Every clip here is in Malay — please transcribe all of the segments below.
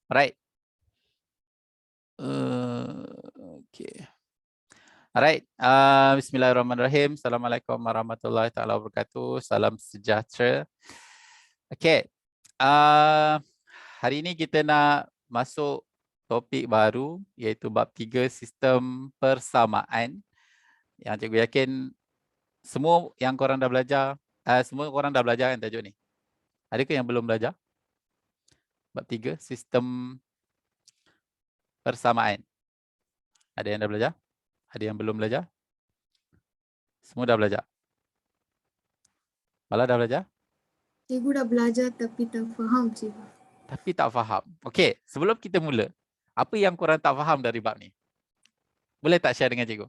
Alright. Okay. Alright. Bismillahirrahmanirrahim. Assalamualaikum warahmatullahi taala wabarakatuh. Salam sejahtera. Okay. Hari ini kita nak masuk topik baru iaitu bab 3 sistem persamaan. Yang cikgu yakin semua yang korang dah belajar, semua korang dah belajar kan tajuk ni? Adakah yang belum belajar? Bab 3 sistem persamaan. Ada yang dah belajar? Ada yang belum belajar? Semua dah belajar? Malah dah belajar? Cikgu dah belajar tapi tak faham, cikgu. Tapi tak faham. Okey, sebelum kita mula, apa yang korang tak faham dari bab ni? Boleh tak share dengan cikgu?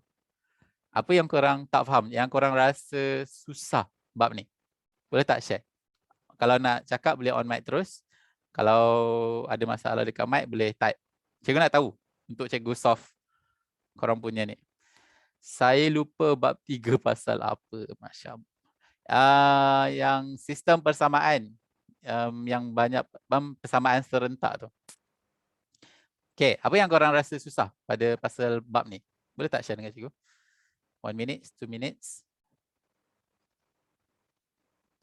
Apa yang korang tak faham, yang korang rasa susah bab ni? Boleh tak share? Kalau nak cakap boleh on mic terus. Kalau ada masalah dekat mic boleh type. Cikgu nak tahu untuk cikgu solve korang punya ni. Saya lupa bab 3 pasal apa, Masya Allah. Yang sistem persamaan, yang banyak persamaan serentak tu. Okay, apa yang korang rasa susah pada pasal bab ni? Boleh tak share dengan cikgu? 1 minute, 2 minutes.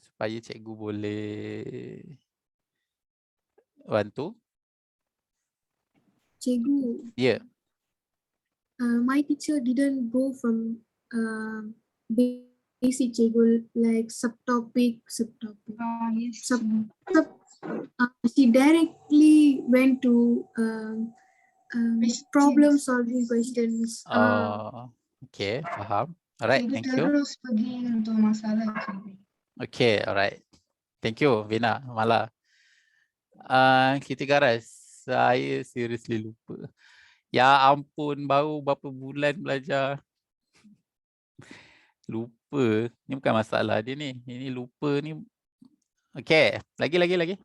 Supaya cikgu boleh bantu. Cikgu. Ya. Yeah. My teacher didn't go from basic, cikgu, like subtopic. Yes. She directly went to problem solving questions. Okay, faham. Alright, thank you. Terus pergi untuk masalah. Okay, alright. Thank you, Vina, Mala. Kita garas. Saya seriously lupa. Ya ampun, baru berapa bulan belajar. Lupa. Ni bukan masalah dia ni. Ini lupa ni. Okay, lagi.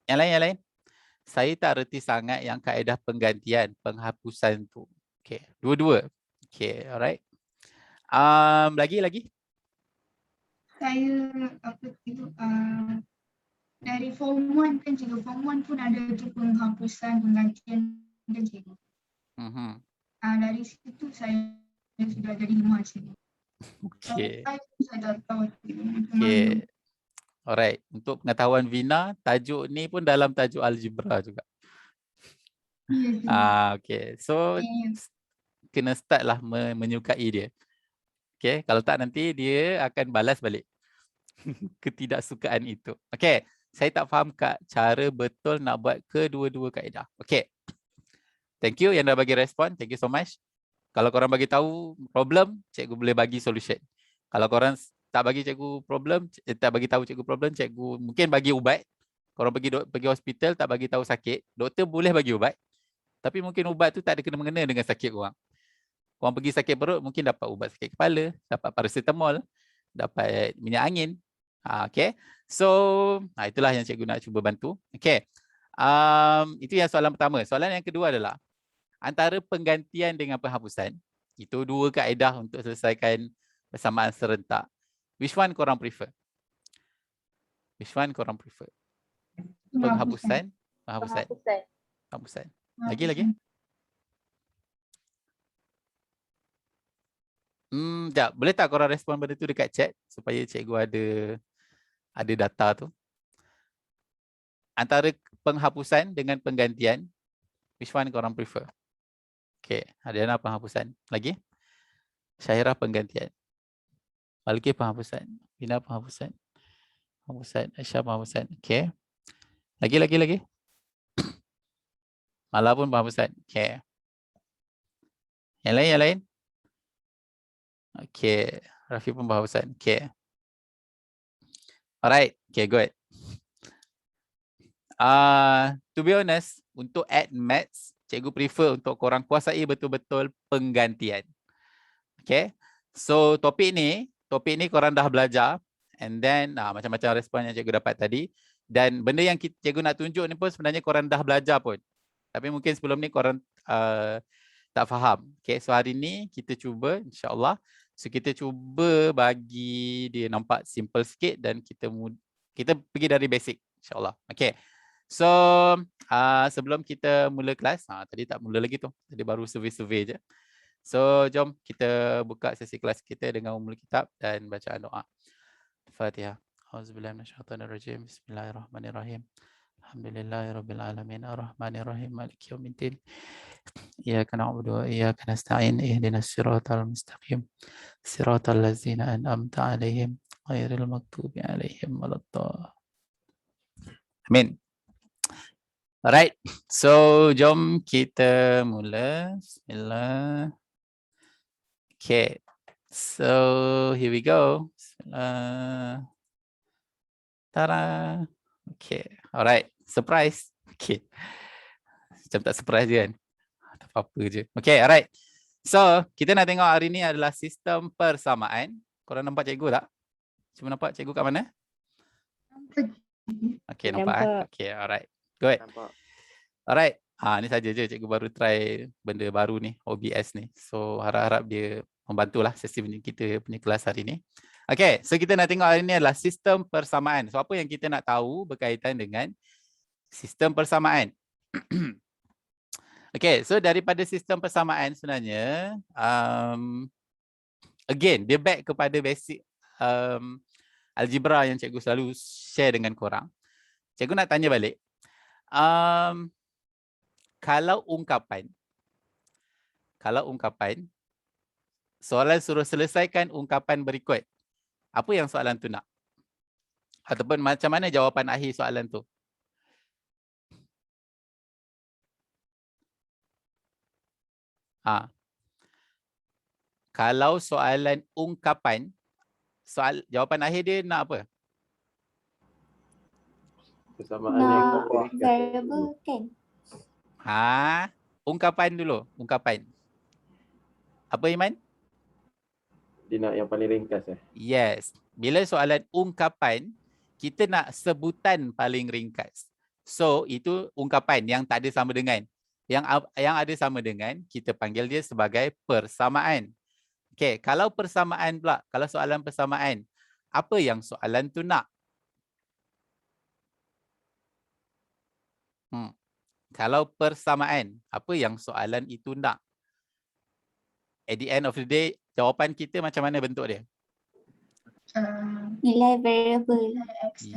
Yang lain. Saya tak reti sangat yang kaedah penggantian, penghapusan tu. Okay, dua-dua. Okay, alright. Lagi. Saya dari form 1 kan cikgu, form 1 pun ada tu penghapusan, penggantian kan cikgu. Dari situ saya sudah jadi lemah cikgu. Okay. Saya dah tahu cikgu. Okay. Alright, untuk pengetahuan Vina, tajuk ni pun dalam tajuk algebra juga. Okay, so kena start lah menyukai dia. Okay, kalau tak nanti dia akan balas balik ketidaksukaan itu. Okay, saya tak faham Kak cara betul nak buat kedua-dua kaedah. Okay, thank you yang dah bagi respon. Thank you so much. Kalau korang bagi tahu problem, cikgu boleh bagi solution. Kalau korang tak bagi cikgu problem, tak bagi tahu cikgu problem, cikgu mungkin bagi ubat. Korang pergi hospital tak bagi tahu sakit, doktor boleh bagi ubat. Tapi mungkin ubat tu tak ada kena-mengena dengan sakit korang. Korang pergi sakit perut, mungkin dapat ubat sakit kepala, dapat paracetamol, dapat minyak angin. Okay. So, itulah yang cikgu nak cuba bantu. Okay. Itu yang soalan pertama. Soalan yang kedua adalah, antara penggantian dengan penghapusan, itu dua kaedah untuk selesaikan persamaan serentak. Which one korang prefer? Penghapusan? Penghapusan. Lagi? Sekejap. Boleh tak korang respon benda tu dekat chat supaya cikgu ada data tu. Antara penghapusan dengan penggantian, which one korang prefer? Okay, Adiana penghapusan. Lagi? Syahira penggantian. Malki penghapusan. Bina penghapusan. Aisyah penghapusan. Okay. Lagi? Mala pun penghapusan. Okay. Yang lain? Okay. Rafi pun penghapusan. Okay. Alright. Okay, good. To be honest, untuk add maths, cikgu prefer untuk korang kuasai betul-betul penggantian. Okay. So, topik ni korang dah belajar. And then, macam-macam respon yang cikgu dapat tadi. Dan benda yang cikgu nak tunjuk ni pun sebenarnya korang dah belajar pun. Tapi mungkin sebelum ni korang tak faham. Okay, so hari ni kita cuba, insyaAllah. So, kita cuba bagi dia nampak simple sikit dan kita pergi dari basic, insyaAllah. Okay. So, sebelum kita mula kelas, tadi tak mula lagi tu. Tadi baru survey-survey je. So, jom kita buka sesi kelas kita dengan umul kitab dan bacaan doa. Fatihah. Auzubillahi minasyaitonirrajim. Bismillahirrahmanirrahim. Alhamdulillahirabbil alamin arrahmanirrahim maliki yaumiddin. Iyyaka na'budu wa iyyaka nasta'in ihdinas siratal mustaqim. Siratal ladzina an'amta 'alaihim ghairil maghdubi 'alaihim waladdallin. Amin. Alright. So, jom kita mula. Bismillah. Okay. So, here we go. Bismillah. Tara. Okay. Alright. Surprise. Okay. Macam tak surprise je kan? Tak apa-apa je. Okay, alright. So, kita nak tengok hari ni adalah sistem persamaan. Korang nampak cikgu tak? Cuma nampak cikgu kat mana? Okay, nampak. Okay, alright. Good. Alright. Ni saja je cikgu baru try benda baru ni, OBS ni. So, harap-harap dia membantulah sesi kita punya kelas hari ni. Okay, so kita nak tengok hari ni adalah sistem persamaan. So, apa yang kita nak tahu berkaitan dengan sistem persamaan? Okay, so daripada sistem persamaan sebenarnya, again, dia back kepada basic algebra yang cikgu selalu share dengan korang. Cikgu nak tanya balik. Kalau ungkapan, soalan suruh selesaikan ungkapan berikut. Apa yang soalan tu nak? Ataupun macam mana jawapan akhir soalan tu? Kalau soalan ungkapan, jawapan akhir dia nak apa? Nak variable kan? Ungkapan dulu, ungkapan. Apa Iman? Dia nak yang paling ringkas Yes. Bila soalan ungkapan, kita nak sebutan paling ringkas. So, itu ungkapan yang tak ada sama dengan. Yang ada sama dengan, kita panggil dia sebagai persamaan. Okay, kalau persamaan pula, kalau soalan persamaan, apa yang soalan tu nak? Kalau persamaan, apa yang soalan itu nak? At the end of the day, jawapan kita macam mana bentuk dia? Nilai variable.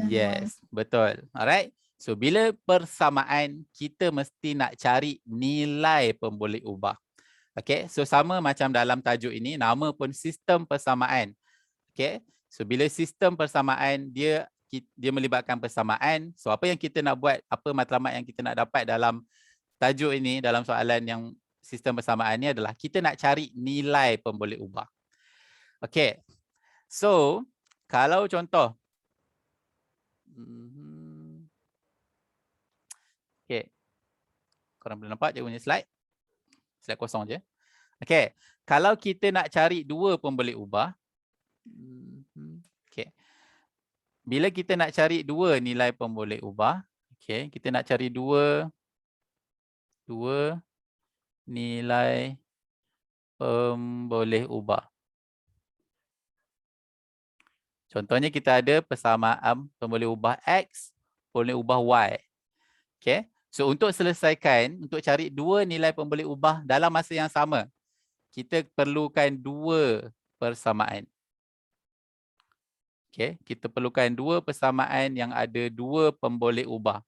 Yes, betul. Alright. So, bila persamaan, kita mesti nak cari nilai pemboleh ubah. Okay, so sama macam dalam tajuk ini, nama pun sistem persamaan. Okay, so bila sistem persamaan, dia melibatkan persamaan. So, apa yang kita nak buat, apa matlamat yang kita nak dapat dalam tajuk ini, dalam soalan yang sistem persamaan ni adalah kita nak cari nilai pemboleh ubah. Okay, so kalau contoh, okay, korang boleh nampak cikgu punya slide? Slide kosong je. Okay, kalau kita nak cari dua pemboleh ubah, okay, bila kita nak cari dua nilai pemboleh ubah, okay, kita nak cari dua nilai pemboleh ubah. Contohnya kita ada persamaan pemboleh ubah X, pemboleh ubah Y. Okay. So untuk selesaikan, untuk cari dua nilai pemboleh ubah dalam masa yang sama, kita perlukan dua persamaan. Okay. Kita perlukan dua persamaan yang ada dua pemboleh ubah.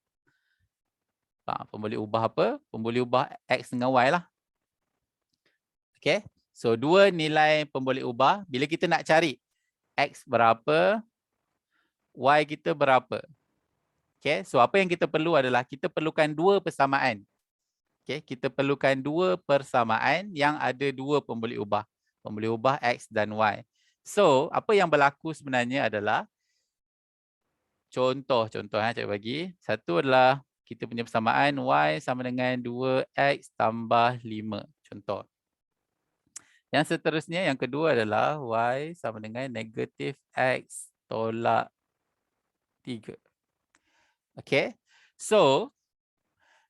Pemboleh ubah apa? Pemboleh ubah X dengan Y lah. Okay. So dua nilai pemboleh ubah, bila kita nak cari X berapa, Y kita berapa. Okay, so apa yang kita perlu adalah kita perlukan dua persamaan. Okay, kita perlukan dua persamaan yang ada dua pemboleh ubah. Pemboleh ubah X dan Y. So, apa yang berlaku sebenarnya adalah contoh cikgu bagi. Satu adalah kita punya persamaan Y sama dengan 2X tambah 5. Contoh. Yang seterusnya, yang kedua adalah Y sama dengan negatif X tolak 3. Okay. So,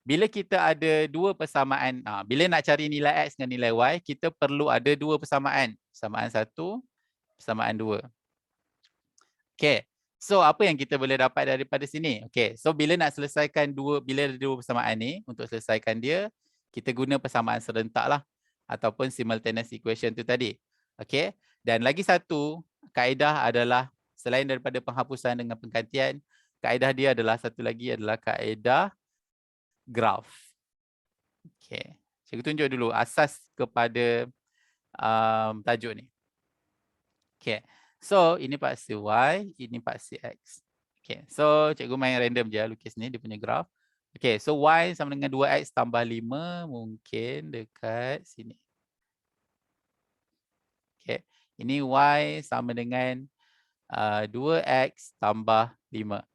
bila kita ada dua persamaan, bila nak cari nilai X dengan nilai Y, kita perlu ada dua persamaan. Persamaan 1, persamaan 2. Okay. So apa yang kita boleh dapat daripada sini? Okay, so bila nak selesaikan bila ada dua persamaan ni, untuk selesaikan dia, kita guna persamaan serentak lah. Ataupun simultaneous equation tu tadi. Okay, dan lagi satu kaedah adalah, selain daripada penghapusan dengan penggantian, kaedah dia adalah satu lagi adalah kaedah graf. Okay, cikgu tunjuk dulu asas kepada tajuk ni. Okay. So, ini paksi Y, ini paksi X. Okay, so cikgu main random je lukis ni, dia punya graf. Okay, so Y sama dengan 2X tambah 5, mungkin dekat sini. Okay, ini Y sama dengan 2X tambah 5.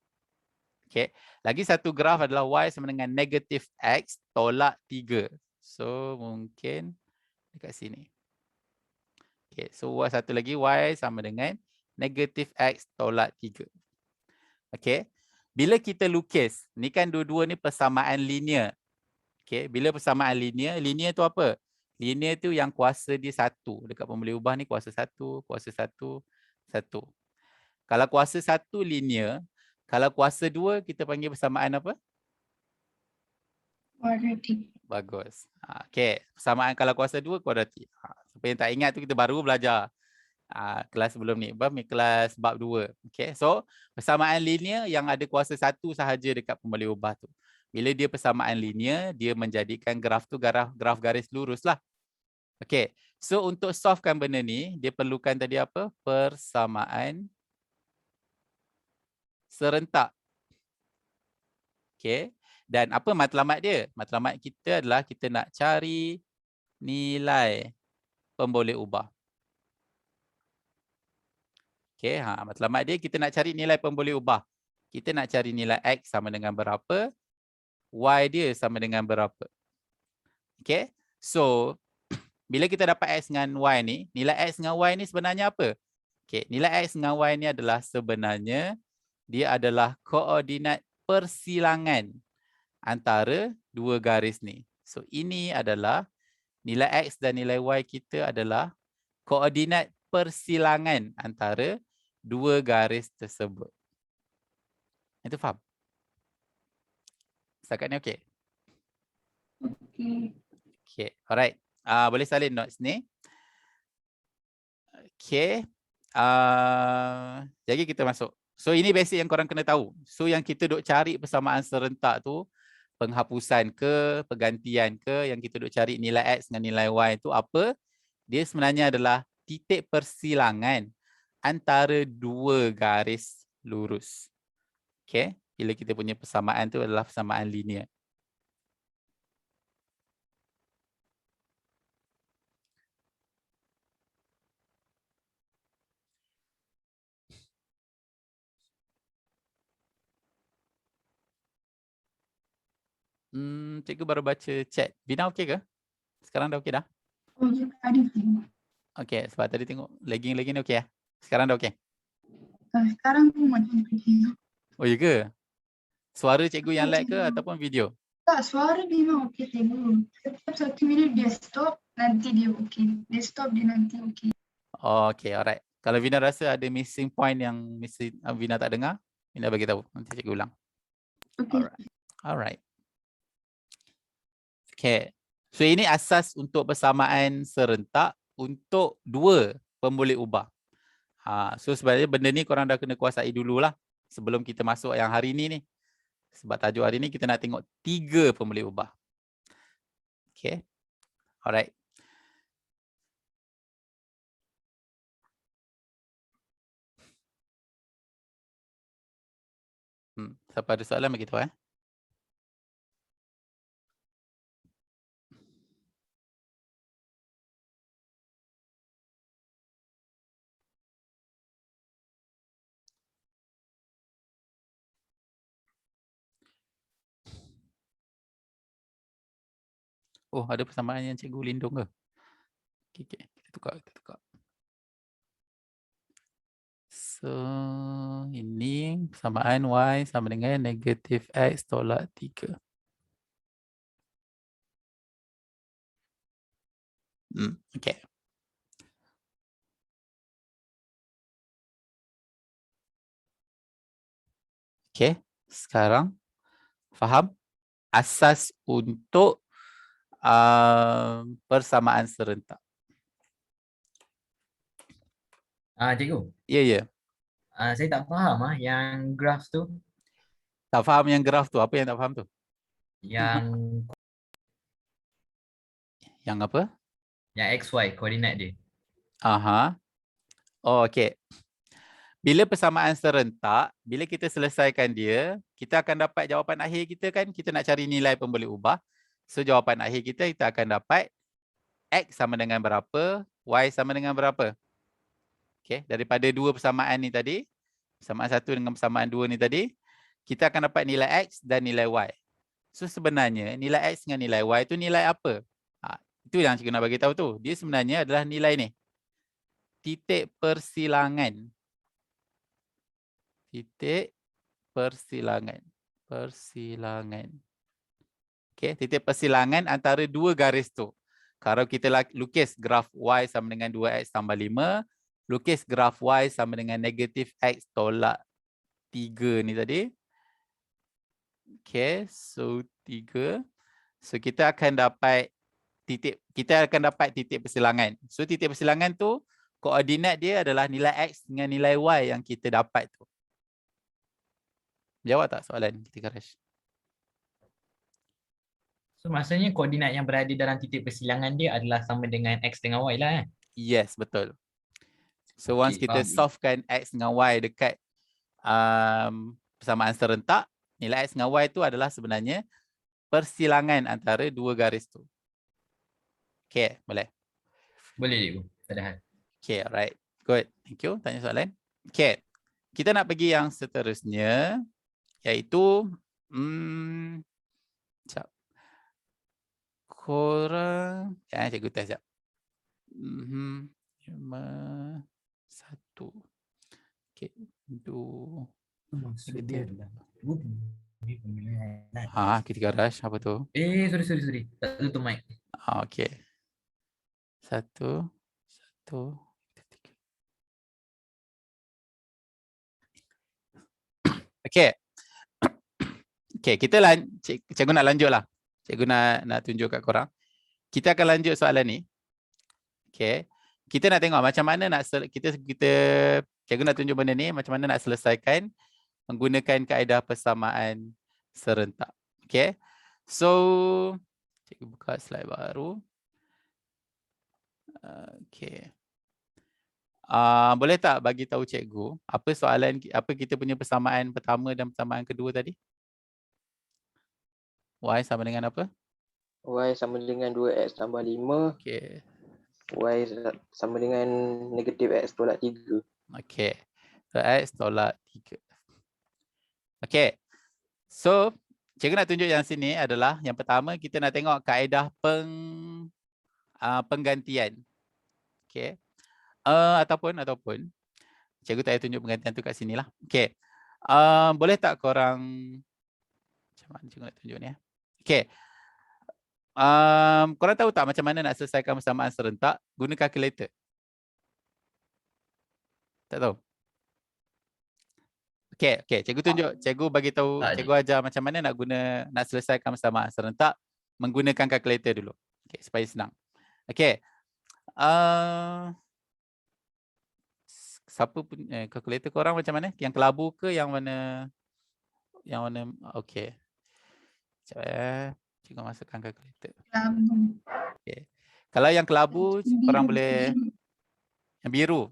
Okay, lagi satu graf adalah Y sama dengan negatif X tolak 3. So, mungkin dekat sini. Okay, so satu lagi Y sama dengan negatif X tolak 3. Okay, bila kita lukis, ni kan dua-dua ni persamaan linear. Okay, bila persamaan linear, linear tu apa? Linear tu yang kuasa dia 1. Dekat pemboleh ubah ni kuasa 1, kuasa 1, 1. Kalau kuasa 1 linear, kalau kuasa 2 kita panggil persamaan apa? Kuadratik. Bagus. Okay, persamaan kalau kuasa 2 kuadratik. Siapa yang tak ingat tu kita baru belajar kelas sebelum ni, kelas bab 2. Okay, so persamaan linear yang ada kuasa 1 sahaja dekat pemboleh ubah tu. Bila dia persamaan linear, dia menjadikan graf tu graf garis lurus lah. Okay, so untuk solvekan benda ni, dia perlukan tadi apa? Persamaan serentak. Okay, dan apa matlamat dia? Matlamat kita adalah kita nak cari nilai pemboleh ubah. Okay, matlamat dia kita nak cari nilai pemboleh ubah. Kita nak cari nilai X sama dengan berapa, Y dia sama dengan berapa. Okay, so bila kita dapat X dengan Y ni, nilai X dengan Y ni sebenarnya apa? Okay, nilai X dengan Y ni adalah sebenarnya dia adalah koordinat persilangan antara dua garis ni. So ini adalah nilai X dan nilai Y kita adalah koordinat persilangan antara dua garis tersebut. Itu faham? Setakat ni okey? Okey. Okay, alright. Boleh salin notes ni. Okay. Jadi kita masuk. So ini basic yang korang kena tahu. So yang kita duk cari persamaan serentak tu, penghapusan ke, pergantian ke, yang kita duk cari nilai X dengan nilai Y tu apa? Dia sebenarnya adalah titik persilangan antara dua garis lurus. Okay. Bila kita punya persamaan tu adalah persamaan linear. Cikgu baru baca chat. Bina okey ke? Sekarang dah okey dah? Oh, ya, ada tengok. Okey, sebab tadi tengok lagging ni okey ya? Sekarang dah okey? Sekarang pun macam tu. Oh ya ke? Suara cikgu yang lag ke Cikgu. ataupun video? Tak, suara memang okey cikgu. Setiap 1 minit dia stop, nanti dia okey. Dia stop, dia nanti okey. Oh, okey, alright. Kalau Vina rasa ada missing point yang Vina tak dengar, Vina bagi tahu. Nanti cikgu ulang. Okey. Alright. Okay. So ini asas untuk persamaan serentak untuk dua pemboleh ubah. So sebenarnya benda ni korang dah kena kuasai dululah sebelum kita masuk yang hari ni ni. Sebab tajuk hari ni kita nak tengok 3 pemboleh ubah. Okay. Alright. Siapa ada soalan bagi tahu . Oh, ada persamaan yang cikgu lindung ke? Okay. Kita tukar. So, ini persamaan Y sama dengan negatif X tolak 3. Okay. Okay, sekarang faham asas untuk persamaan serentak. Cikgu, Ya. saya tak faham yang graf tu. Tak faham yang graf tu. Apa yang tak faham tu? Yang Yang apa? yang XY koordinat dia. Aha. Oh, okay. Bila persamaan serentak, bila kita selesaikan dia, kita akan dapat jawapan akhir kita kan. Kita nak cari nilai pemboleh ubah. So, jawapan akhir kita akan dapat X sama dengan berapa, Y sama dengan berapa. Okay. Daripada dua persamaan ni tadi, persamaan 1 dengan persamaan 2 ni tadi, kita akan dapat nilai X dan nilai Y. So, sebenarnya nilai X dengan nilai Y itu nilai apa? Itu yang cikgu nak bagi tahu tu. Dia sebenarnya adalah nilai ni. Titik persilangan. Titik persilangan. Persilangan. Okay, titik persilangan antara dua garis tu. Kalau kita lukis graf Y sama dengan 2X tambah 5, lukis graf Y sama dengan negatif X tolak 3 ni tadi. Okay, so 3. So kita akan dapat titik persilangan. So titik persilangan tu koordinat dia adalah nilai X dengan nilai Y yang kita dapat tu. Jawab tak soalan kita Karash? So maksudnya koordinat yang berada dalam titik persilangan dia adalah sama dengan X dengan Y lah kan? Yes, betul. So once Okey, kita faham. solvekan X dengan Y dekat persamaan serentak, nilai X dengan Y tu adalah sebenarnya persilangan antara dua garis tu. Okay, boleh? Boleh cikgu, tak ada hal. Okay, alright. Good. Thank you. Tanya soalan. Okay. Kita nak pergi yang seterusnya, iaitu sekejap. Korang, cikgu test sekejap. 5, 1. Okay, 2. Kita garage apa tu? Sorry. Tak tutup mic. Okay. 1, 1. Okay. Okay, cikgu nak lanjut lah. Cikgu nak tunjuk kat korang. Kita akan lanjut soalan ni. Okay. Kita nak tengok macam mana nak cikgu nak tunjuk benda ni, macam mana nak selesaikan menggunakan kaedah persamaan serentak. Okay. So, cikgu buka slide baru. Okay. Boleh tak bagi tahu cikgu apa kita punya persamaan pertama dan persamaan kedua tadi? Y sama dengan apa? Y sama dengan 2X tambah 5. Okay. Y sama dengan negatif X tolak 3. Okay. So, X tolak 3. Okay. So, cikgu nak tunjuk yang sini adalah yang pertama kita nak tengok kaedah penggantian. Okay. Ataupun cikgu tak payah tunjuk penggantian tu kat sini lah. Okay. Boleh tak korang macam mana cikgu nak tunjuk ni? Okay. Korang tahu tak macam mana nak selesaikan persamaan serentak guna kalkulator? Tak tahu? Okay. Cikgu tunjuk, cikgu bagi tahu, cikgu ajar macam mana nak selesaikan persamaan serentak menggunakan kalkulator dulu. Okay, supaya senang. Okay. Siapa pun kalkulator korang macam mana? Yang kelabu ke yang mana? Yang mana? Okay. Sekejap cikgu masukkan kalkulator. Okay. Kalau yang kelabu, korang boleh yang biru.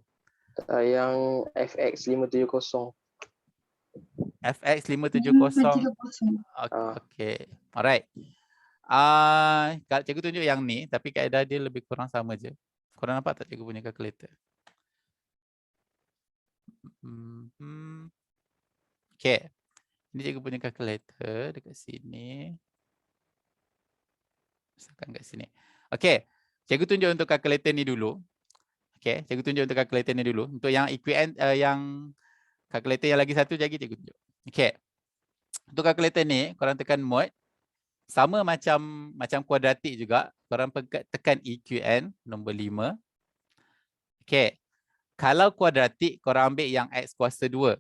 Yang FX 570. FX 570. Okay. Alright. Kalau cikgu tunjuk yang ni, tapi kaedah dia lebih kurang sama je. Korang nampak tak cikgu punya kalkulator? Okay. Ini cikgu punya kalkulator dekat sini. Masukkan kat sini. Okay. Cikgu tunjuk untuk kalkulator ni dulu. Okay. Cikgu tunjuk untuk kalkulator ni dulu. Untuk yang yang kalkulator yang lagi satu lagi cikgu tunjuk. Okay. Untuk kalkulator ni, korang tekan mode. Sama macam kuadratik juga. Korang tekan EQN nombor 5. Okay. Kalau kuadratik, korang ambil yang X kuasa 2.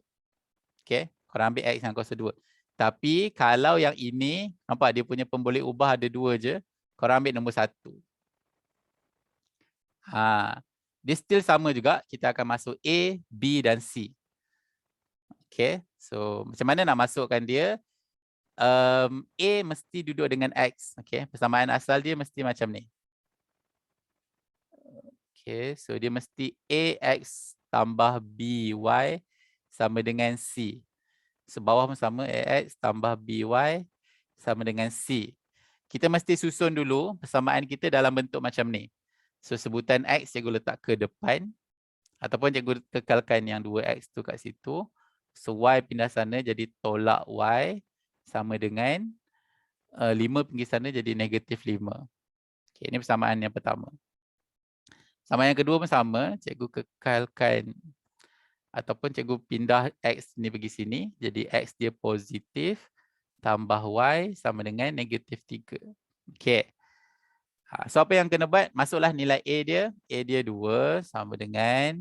Okay. Korang ambil X yang kuasa 2. Tapi kalau yang ini, nampak dia punya pemboleh ubah ada 2 je. Korang ambil nombor 1. Dia still sama juga. Kita akan masuk A, B dan C. Okay. So macam mana nak masukkan dia? A mesti duduk dengan X. Okay. Persamaan asal dia mesti macam ni. Okay. So dia mesti AX tambah BY sama dengan C. So bawah pun sama, AX tambah BY sama dengan C. Kita mesti susun dulu persamaan kita dalam bentuk macam ni. So sebutan X cikgu letak ke depan. Ataupun cikgu kekalkan yang 2X tu kat situ. So Y pindah sana jadi tolak Y sama dengan 5 pergi sana jadi negatif 5. Okay, ini persamaan yang pertama. Sama yang kedua pun sama. Cikgu kekalkan ataupun cikgu pindah X ni pergi sini. Jadi X dia positif tambah Y sama dengan negatif 3. Okay. So apa yang kena buat? Masuklah nilai A dia. A dia 2 sama dengan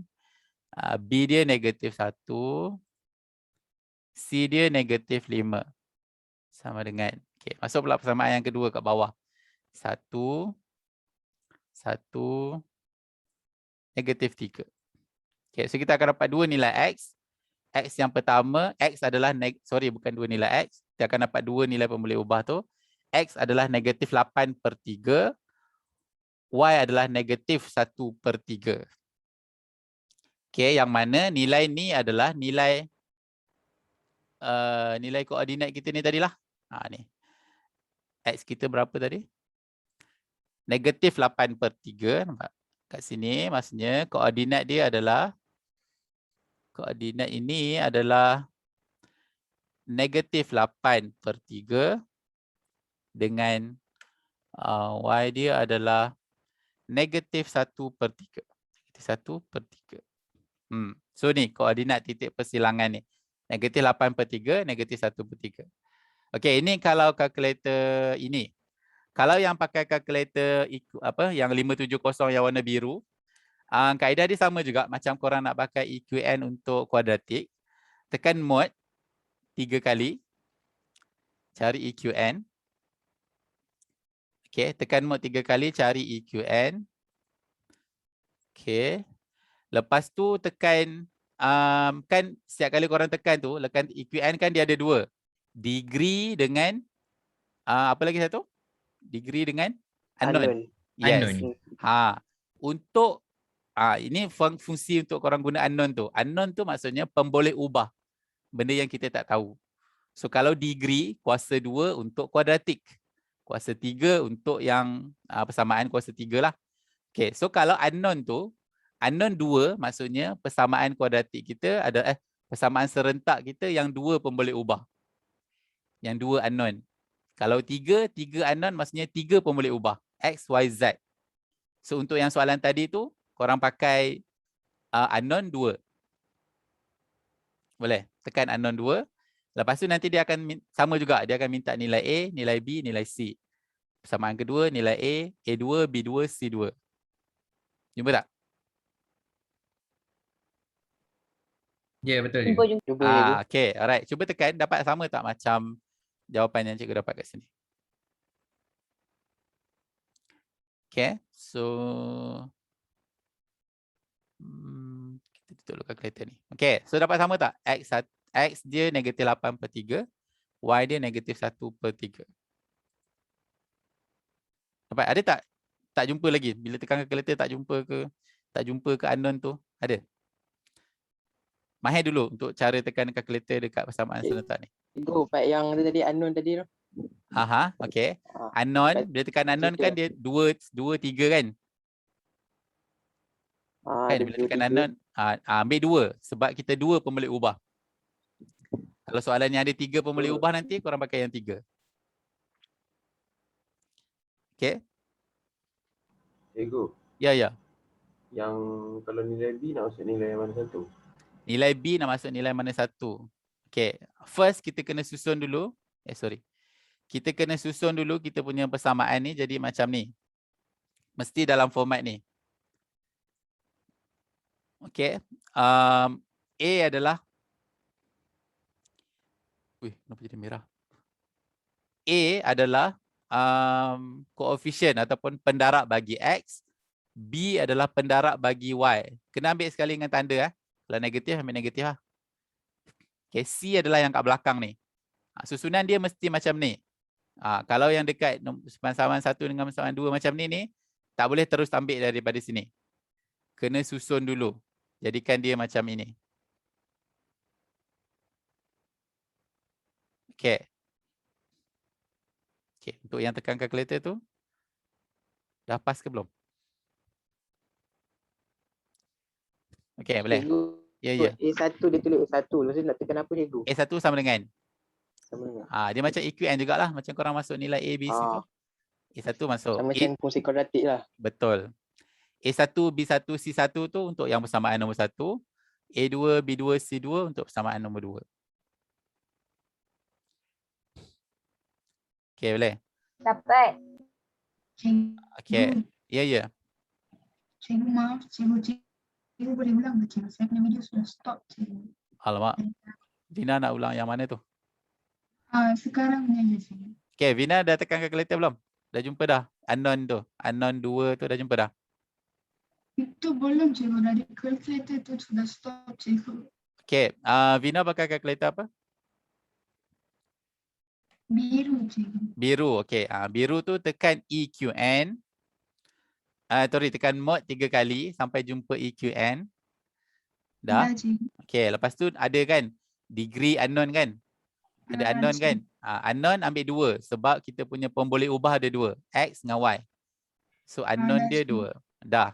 B dia negatif 1. C dia negatif 5. Sama dengan. Okay. Masuk pula persamaan yang kedua kat bawah. 1. 1. Negatif 3. Okay, so kita akan dapat 2 nilai X. X yang pertama, X adalah, bukan 2 nilai X. Kita akan dapat 2 nilai pemboleh ubah tu. X adalah negatif 8/3. Y adalah negatif 1/3. Okay, yang mana nilai ni adalah nilai nilai koordinat kita ni tadilah. Ni. X kita berapa tadi? Negatif 8/3. Nampak? Kat sini maksudnya koordinat dia adalah ini adalah negatif 8/3 dengan Y dia adalah negatif 1/3. Negatif 1/3. So ni koordinat titik persilangan ni. Negatif 8/3, negatif 1/3. Okey, ini kalau kalkulator ini. Kalau yang pakai kalkulator yang 570 yang warna biru, kaedah dia sama juga macam korang nak pakai EQN untuk kuadratik. Tekan mod 3 kali. Cari EQN. Okey, tekan mod 3 kali cari EQN. Okey. Lepas tu tekan kan setiap kali korang tekan tu, tekan EQN kan dia ada 2. Degree dengan apa lagi satu? Degree dengan unknown. Yes. Unknown. Untuk ini fungsi untuk korang guna unknown tu. Unknown tu maksudnya pemboleh ubah. Benda yang kita tak tahu. So kalau degree kuasa 2 untuk kuadratik. Kuasa 3 untuk yang persamaan kuasa 3 lah. Okay, so kalau unknown tu, unknown 2 maksudnya persamaan kuadratik kita ada persamaan serentak kita yang 2 pemboleh ubah. Yang 2 unknown. Kalau 3 unknown maksudnya 3 pemboleh ubah. X, Y, Z. So untuk yang soalan tadi tu, korang pakai unknown 2. Boleh? Tekan unknown 2. Lepas tu nanti dia akan sama juga. Dia akan minta nilai A, nilai B, nilai C. Persamaan kedua, nilai A, A2, B2, C2. Jumpa tak? Ya, betul. Jumpa Okay, alright. Cuba tekan. Dapat sama tak macam jawapan yang cikgu dapat kat sini? Okay, so kita tutup dulu kalkulator ni. Okay, so dapat sama tak? X dia negatif 8/3, Y dia negatif 1/3. Dapat? Ada tak? Tak jumpa lagi. Bila tekan kalkulator tak jumpa ke unknown tu? Ada? Mahir dulu untuk cara tekan kalkulator dekat persamaan serentak ni. Cikgu, part yang tadi unknown tadi tu. Okay. Unknown, bila tekan unknown kan dia 2, 3 kan? Kan bila tekan unknown, ambil 2 sebab kita 2 pemboleh ubah. Kalau soalannya ada 3 pemboleh ubah nanti korang pakai yang 3. Okay. Cikgu. Ya. Yang kalau nilai B nak masuk nilai mana satu? Nilai B nak masuk nilai mana satu? Okay. First kita kena susun dulu. Kita kena susun dulu kita punya persamaan ni jadi macam ni. Mesti dalam format ni. Okay. A adalah Wih, kenapa jadi merah? A adalah koefisien ataupun pendarab bagi X. B adalah pendarab bagi Y. Kena ambil sekali dengan tanda. Kalau negatif, ambil negatif lah. Okay, C adalah yang kat belakang ni. Susunan dia mesti macam ni. Kalau yang dekat persamaan 1 dengan persamaan 2 macam ni, tak boleh terus ambil daripada sini. Kena susun dulu. Jadikan dia macam ini. Okay. Okay, untuk yang tekan kalkulator tu, dah pas ke belum? Okay, boleh. Cikgu, Ya, ya. A1 dia tulis A1. Lepas tu nak tekan apa cikgu? A1 sama dengan. Sama dengan. Dia macam EQN jugalah. Macam korang masuk nilai A, B, C tu. A1 masuk. Sama macam fungsi kuadratik lah. Betul. A1, B1, C1 tu untuk yang persamaan nombor 1. A2, B2, C2 untuk persamaan nombor 2. Okay, boleh? Dapat. Cikgu, Okay. Ya, ya. cikgu maaf, cikgu boleh ulang ke cikgu? Saya punya video sudah stop cikgu. Alamak. Vina nak ulang yang mana tu? Sekarang ni aja cikgu. Okay, Vina dah tekan kalkulator belum? Dah jumpa dah? Unknown tu. Unknown 2 tu dah jumpa dah? Itu belum cikgu, dari calculator tu sudah stop cikgu. Okay. Vina pakai kalkulator apa? Biru cikgu. Biru. Okay. Biru tu tekan EQN. Tekan mod 3 kali sampai jumpa EQN. Dah? Dah cikgu. Okay. Lepas tu ada kan? Degree unknown kan? Ada unknown kan? Unknown ambil 2 sebab kita punya pemboleh ubah ada 2. X dengan Y. So unknown dah, dia cikgu. 2. Dah.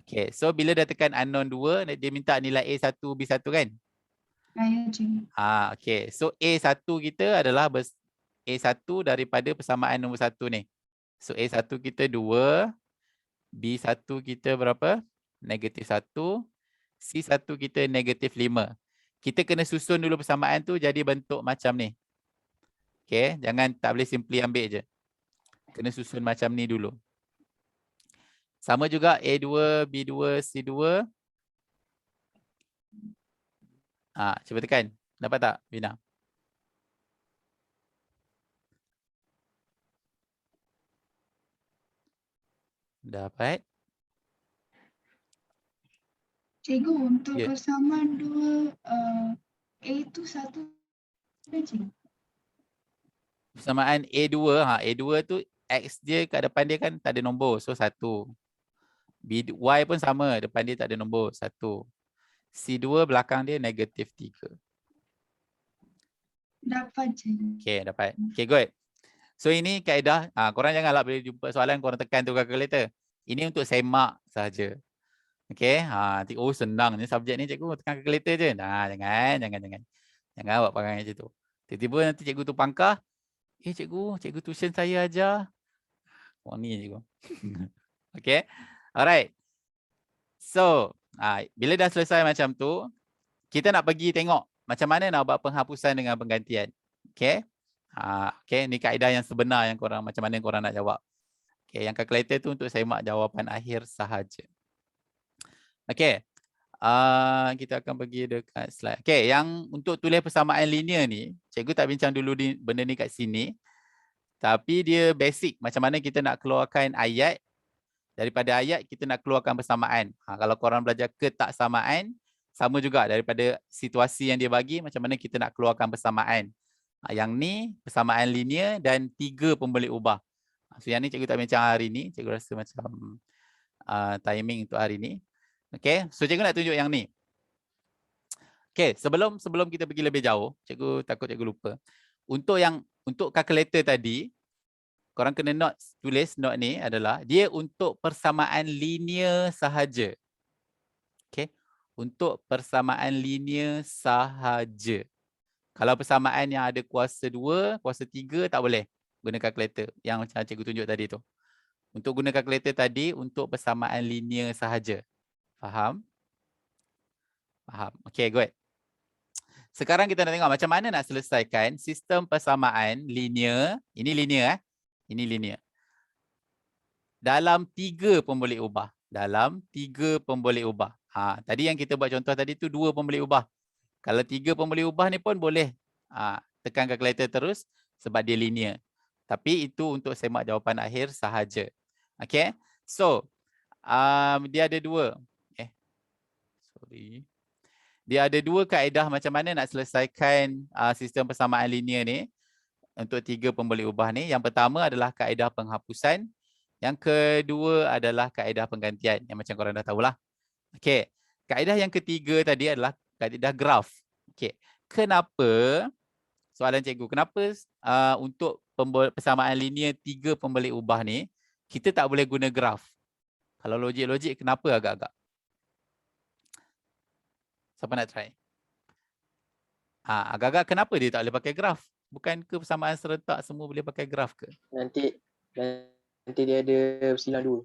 Okay. So bila dah tekan unknown 2, dia minta nilai A1, B1 kan? Ya cikgu. Okay. So A1 kita adalah A1 daripada persamaan nombor 1 ni. So A1 kita 2. B1 kita berapa? Negatif 1. C1 kita negatif 5. Kita kena susun dulu persamaan tu jadi bentuk macam ni. Okay. Jangan tak boleh simply ambil je. Kena susun macam ni dulu. Sama juga A2, B2, C2. Cuba tekan. Dapat tak, Vina? Dapat. Cikgu, untuk Ya. persamaan 2, A tu 1 dah cikgu. Persamaan A2. A2 tu X dia kat depan dia kan tak ada nombor. So 1. Y pun sama. Depan dia tak ada nombor. 1. C2 belakang dia negatif 3. Dapat cikgu. Okay, dapat. Okay, good. So ini kaedah. Korang janganlah boleh jumpa soalan korang tekan tu kalkulator. Ini untuk semak sahaja. Okay. Oh senang ni subjek ni cikgu. Tekan kalkulator je. Jangan. Jangan buat perangai macam tu. Tiba-tiba nanti cikgu tu pangkah. Cikgu tuition saya ajar. Oh ni cikgu. Okay. Alright. So, bila dah selesai macam tu, kita nak pergi tengok macam mana nak buat penghapusan dengan penggantian. Okay. Okay, ni kaedah yang sebenar yang macam mana korang nak jawab. Okay, yang kalkulator tu untuk semak jawapan akhir sahaja. Okay. Kita akan pergi dekat slide. Okay, yang untuk tulis persamaan linear ni, cikgu tak bincang dulu benda ni kat sini. Tapi dia basic macam mana kita nak keluarkan ayat. Daripada ayat kita nak keluarkan persamaan. Kalau korang belajar ketaksamaan, sama juga daripada situasi yang dia bagi, macam mana kita nak keluarkan persamaan. Yang ni persamaan linear dan 3 pemboleh ubah. So yang ni cikgu tak bincang hari ni. Cikgu rasa macam timing untuk hari ni. Okay, so cikgu nak tunjuk yang ni. Okay, sebelum kita pergi lebih jauh, cikgu takut cikgu lupa. Untuk kalkulator tadi, korang kena tulis note ni adalah dia untuk persamaan linear sahaja. Okay, untuk persamaan linear sahaja. Kalau persamaan yang ada kuasa 2, kuasa 3 tak boleh guna kalkulator. Yang macam cikgu tunjuk tadi tu. Untuk guna kalkulator tadi untuk persamaan linear sahaja. Faham? Faham. Okay, good. Sekarang kita nak tengok macam mana nak selesaikan sistem persamaan linear. Ini linear. Ini linear. Dalam 3 pemboleh ubah. Dalam 3 pemboleh ubah. Tadi yang kita buat contoh tadi tu 2 pemboleh ubah. Kalau 3 pemboleh ubah ni pun boleh tekan kalkulator terus sebab dia linear. Tapi itu untuk semak jawapan akhir sahaja. Okay. So, dia ada dua. Dia ada dua kaedah macam mana nak selesaikan sistem persamaan linear ni untuk 3 pemboleh ubah ni. Yang pertama adalah kaedah penghapusan. Yang kedua adalah kaedah penggantian yang macam korang dah tahulah. Okey. Kaedah yang ketiga tadi adalah kaedah graf. Okey. Kenapa, soalan cikgu, kenapa untuk persamaan linear 3 pemboleh ubah ni kita tak boleh guna graf? Kalau logik-logik kenapa agak-agak? Siapa nak try? Agak-agak kenapa dia tak boleh pakai graf? Bukan ke persamaan serentak semua boleh pakai graf ke? Nanti dia ada bersilang dua.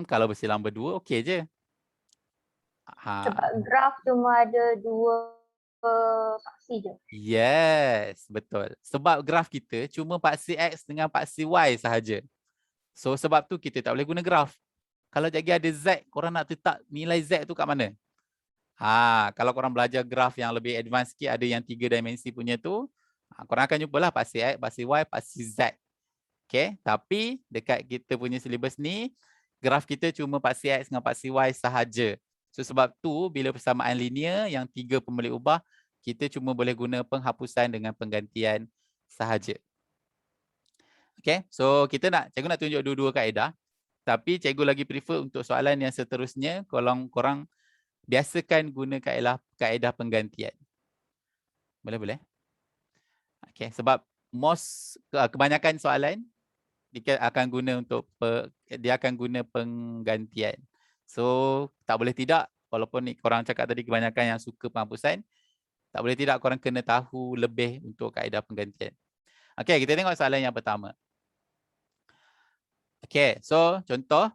Kalau bersilang berdua okey je. Sebab graf cuma ada 2 paksi je. Yes, betul. Sebab graf kita cuma paksi X dengan paksi Y sahaja. So sebab tu kita tak boleh guna graf. Kalau jadi ada Z, korang nak letak nilai Z tu kat mana? Kalau korang belajar graf yang lebih advance sikit, ada yang 3 dimensi punya tu, korang akan jumpalah paksi X, paksi Y, paksi Z. Okay, tapi dekat kita punya syllabus ni, graf kita cuma paksi X dengan paksi Y sahaja. So sebab tu bila persamaan linear yang 3 pemboleh ubah, kita cuma boleh guna penghapusan dengan penggantian sahaja. Okay, so cikgu nak tunjuk dua-dua kaedah. Tapi cikgu lagi prefer untuk soalan yang seterusnya, korang biasakan guna kaedah penggantian. Boleh? Okay, sebab kebanyakan soalan dia akan guna penggantian. So tak boleh tidak, walaupun ni korang cakap tadi kebanyakan yang suka penghapusan, tak boleh tidak korang kena tahu lebih untuk kaedah penggantian. Okay, kita tengok soalan yang pertama. Okay, so contoh.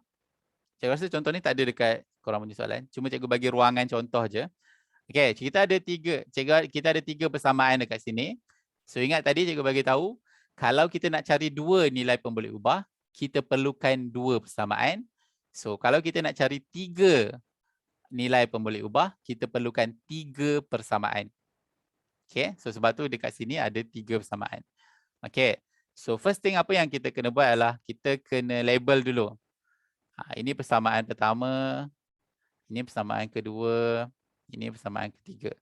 Cikgu rasa contoh ni tak ada dekat korang punya soalan. Cuma cikgu bagi ruangan contoh je. Okay, kita ada 3 persamaan dekat sini. So ingat tadi cikgu bagi tahu, kalau kita nak cari 2 nilai pemboleh ubah, kita perlukan 2 persamaan. So kalau kita nak cari 3 nilai pemboleh ubah, kita perlukan 3 persamaan. Okay, so sebab tu dekat sini ada 3 persamaan. Okay, so first thing apa yang kita kena buat adalah kita kena label dulu. Ini persamaan pertama, ini persamaan kedua, ini persamaan ketiga.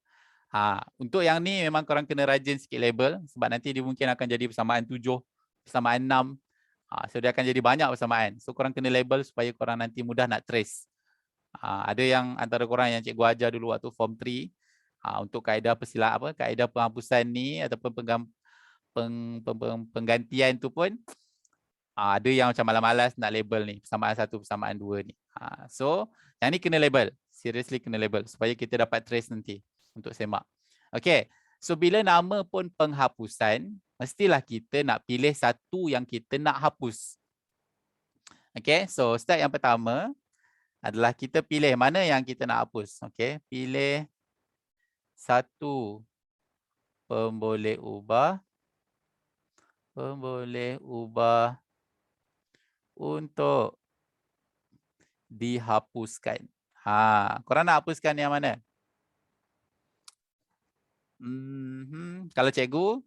Untuk yang ni memang korang kena rajin sikit label sebab nanti dia mungkin akan jadi persamaan 7, persamaan 6. So dia akan jadi banyak persamaan. So korang kena label supaya korang nanti mudah nak trace. Ada yang antara korang yang cikgu ajar dulu waktu form 3 untuk kaedah kaedah penghapusan ni ataupun penggantian tu pun ada yang macam malas-malas nak label ni persamaan 1, persamaan 2 ni. So yang ni kena label, seriously kena label supaya kita dapat trace nanti untuk semak. Okay, so bila nama pun penghapusan, mestilah kita nak pilih satu yang kita nak hapus. Okay, so step yang pertama adalah kita pilih mana yang kita nak hapus. Okay, pilih satu pemboleh ubah untuk dihapuskan. Korang nak hapuskan yang mana? Kalau cikgu,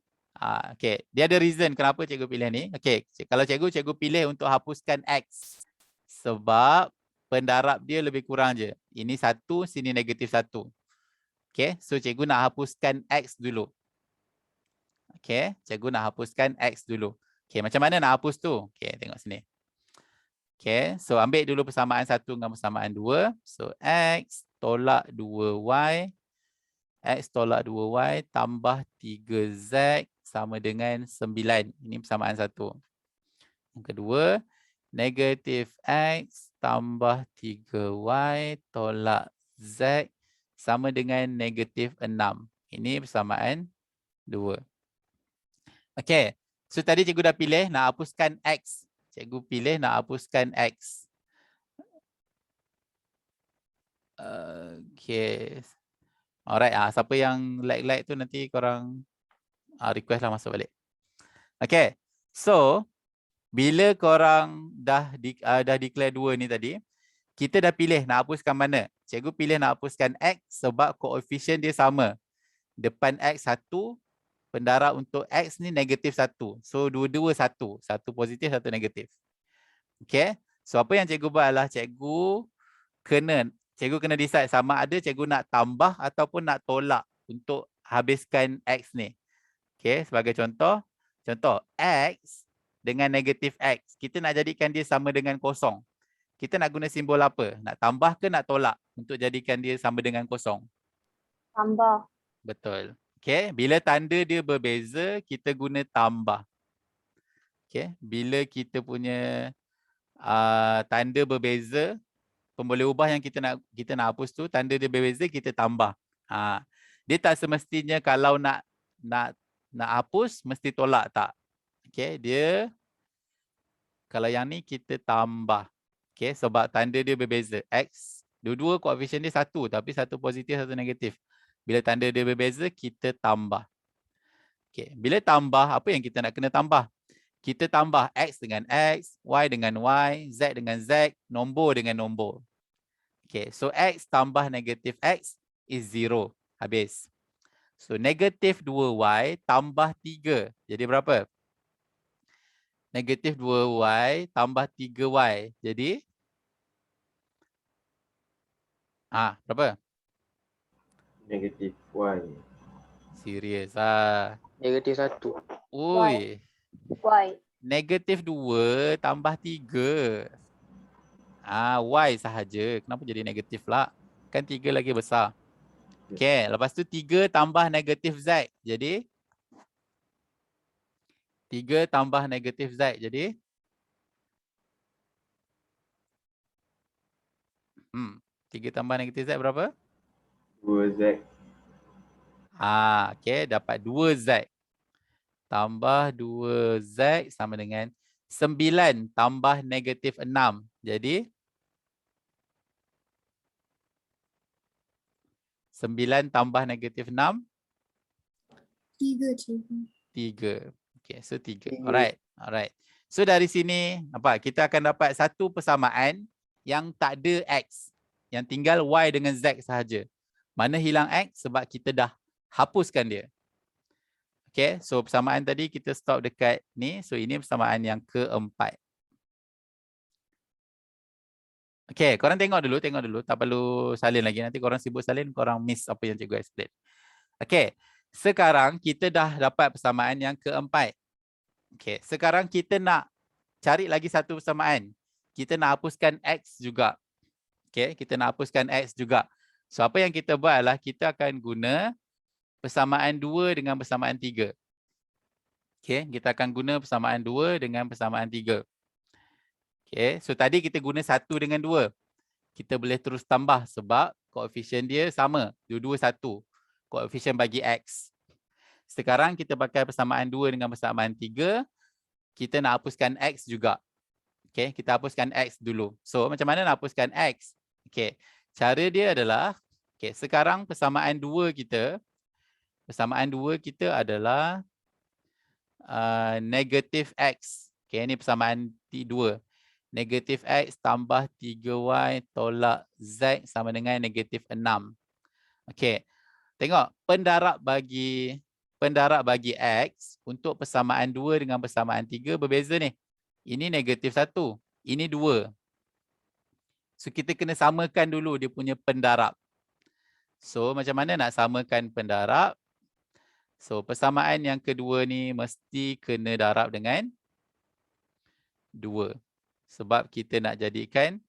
okay, dia ada reason kenapa cikgu pilih ni. Okay, kalau cikgu pilih untuk hapuskan X sebab pendarab dia lebih kurang je. Ini 1, sini negatif 1. Okay, so cikgu nak hapuskan X dulu. Okay, cikgu nak hapuskan X dulu. Okay, macam mana nak hapus tu? Okay, tengok sini. Okay, so ambil dulu persamaan 1 dengan persamaan 2. So X tolak 2Y. X tolak 2Y tambah 3Z sama dengan 9. Ini persamaan 1. Yang kedua, negatif X tambah 3Y tolak Z sama dengan negatif 6. Ini persamaan 2. Okay, so tadi cikgu dah pilih nak hapuskan X. Cikgu pilih nak hapuskan X. Okay. Alright, siapa yang like tu nanti korang request lah masuk balik. Okay, so bila korang dah declare 2 ni tadi, kita dah pilih nak hapuskan mana. Cikgu pilih nak hapuskan X sebab koefisien dia sama. Depan X 1, pendarab untuk X ni negatif 1. So, dua-dua 1. Satu positif, satu negatif. Okay. So, apa yang cikgu buat adalah cikgu kena decide sama ada cikgu nak tambah ataupun nak tolak untuk habiskan X ni. Okay, sebagai contoh X dengan negatif X. Kita nak jadikan dia sama dengan kosong. Kita nak guna simbol apa? Nak tambah ke nak tolak untuk jadikan dia sama dengan kosong? Tambah. Betul. Okay, bila tanda dia berbeza, kita guna tambah. Okay, bila kita punya tanda berbeza, pemboleh ubah yang kita nak hapus tu, tanda dia berbeza, kita tambah. Dia tak semestinya kalau nak hapus, mesti tolak tak. Okay, dia kalau yang ni kita tambah. Okay, sebab tanda dia berbeza. X, dua-dua koefisien dia satu, tapi satu positif, satu negatif. Bila tanda dia berbeza, kita tambah. Okay. Bila tambah, apa yang kita nak kena tambah? Kita tambah X dengan X, Y dengan Y, Z dengan Z, nombor dengan nombor. Okay. So, X tambah negatif X is 0. Habis. So, negatif 2Y tambah 3. Jadi berapa? Negatif 2Y tambah 3Y. Jadi? Berapa? Negatif Y. Serius Negatif 1. Ui. Y. Negatif 2 tambah 3. Y sahaja. Kenapa jadi negatif pula? Kan 3 lagi besar. Okay. Lepas tu 3 tambah negatif Z. Jadi? 3 tambah negatif Z. Jadi? 3 tambah negatif Z berapa? 2Z. Okay. Dapat 2Z. Tambah 2Z sama dengan 9 tambah negatif 6. Jadi? 9 tambah negatif 6? 3 cikgu. 3. Okay, so 3. Alright. So dari sini, kita akan dapat satu persamaan yang tak ada X. Yang tinggal Y dengan Z sahaja. Mana hilang X? Sebab kita dah hapuskan dia. Okay, so persamaan tadi kita stop dekat ni. So ini persamaan yang keempat. Okay, korang tengok dulu. Tak perlu salin lagi. Nanti korang sibuk salin, korang miss apa yang cikgu explain. Okay, sekarang kita dah dapat persamaan yang keempat. Okay, sekarang kita nak cari lagi satu persamaan. Kita nak hapuskan X juga. Okay, kita nak hapuskan X juga. So apa yang kita buat adalah kita akan guna persamaan 2 dengan persamaan 3. Okay, kita akan guna persamaan 2 dengan persamaan 3. Okay, so tadi kita guna 1 dengan 2. Kita boleh terus tambah sebab koefisien dia sama. Dua-dua 1. Koefisien bagi X. Sekarang kita pakai persamaan 2 dengan persamaan 3. Kita nak hapuskan X juga. Okay, kita hapuskan X dulu. So, macam mana nak hapuskan X? Okay, cara dia adalah, okay, sekarang persamaan 2 kita adalah negatif X. Okay, ini persamaan 2. Negatif X tambah 3Y tolak Z sama dengan negatif 6. Okay, tengok pendarab bagi X untuk persamaan 2 dengan persamaan 3 berbeza ni. Ini negatif 1, ini 2. So, kita kena samakan dulu dia punya pendarab. So, macam mana nak samakan pendarab? So, persamaan yang kedua ni mesti kena darab dengan 2. Sebab kita nak jadikan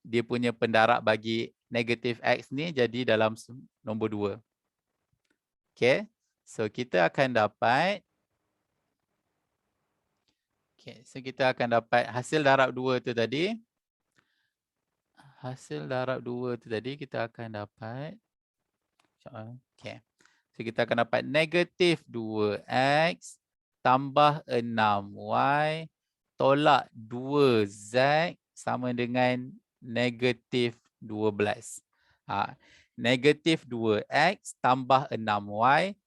dia punya pendarab bagi negatif X ni jadi dalam nombor 2. Okay. So, kita akan dapat hasil darab 2 tu tadi. Kita akan dapat so kita akan dapat negatif 2X tambah 6Y tolak 2Z sama dengan negatif 12. Negatif 2X tambah 6Y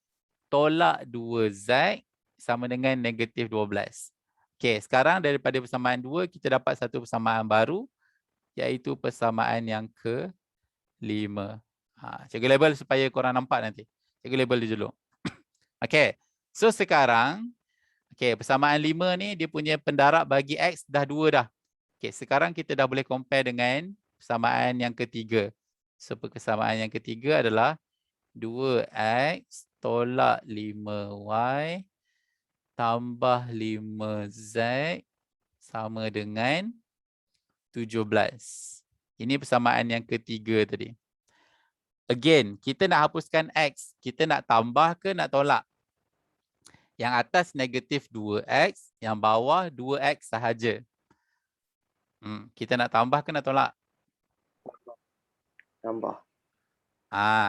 tolak 2Z sama dengan negatif 12. Okay, sekarang daripada persamaan 2, kita dapat satu persamaan baru, iaitu persamaan yang ke-5. Cikgu label supaya korang nampak nanti. Cikgu label dia dulu. Okey. So sekarang, okey, persamaan 5 ni dia punya pendarab bagi X dah 2 dah. Okey, sekarang kita dah boleh compare dengan persamaan yang ketiga. So persamaan yang ketiga adalah 2X tolak 5Y tambah 5Z sama dengan 17. Ini persamaan yang ketiga tadi. Again, kita nak hapuskan X. Kita nak tambah ke nak tolak? Yang atas negatif 2X, yang bawah 2X sahaja. Kita nak tambah ke nak tolak? Tambah.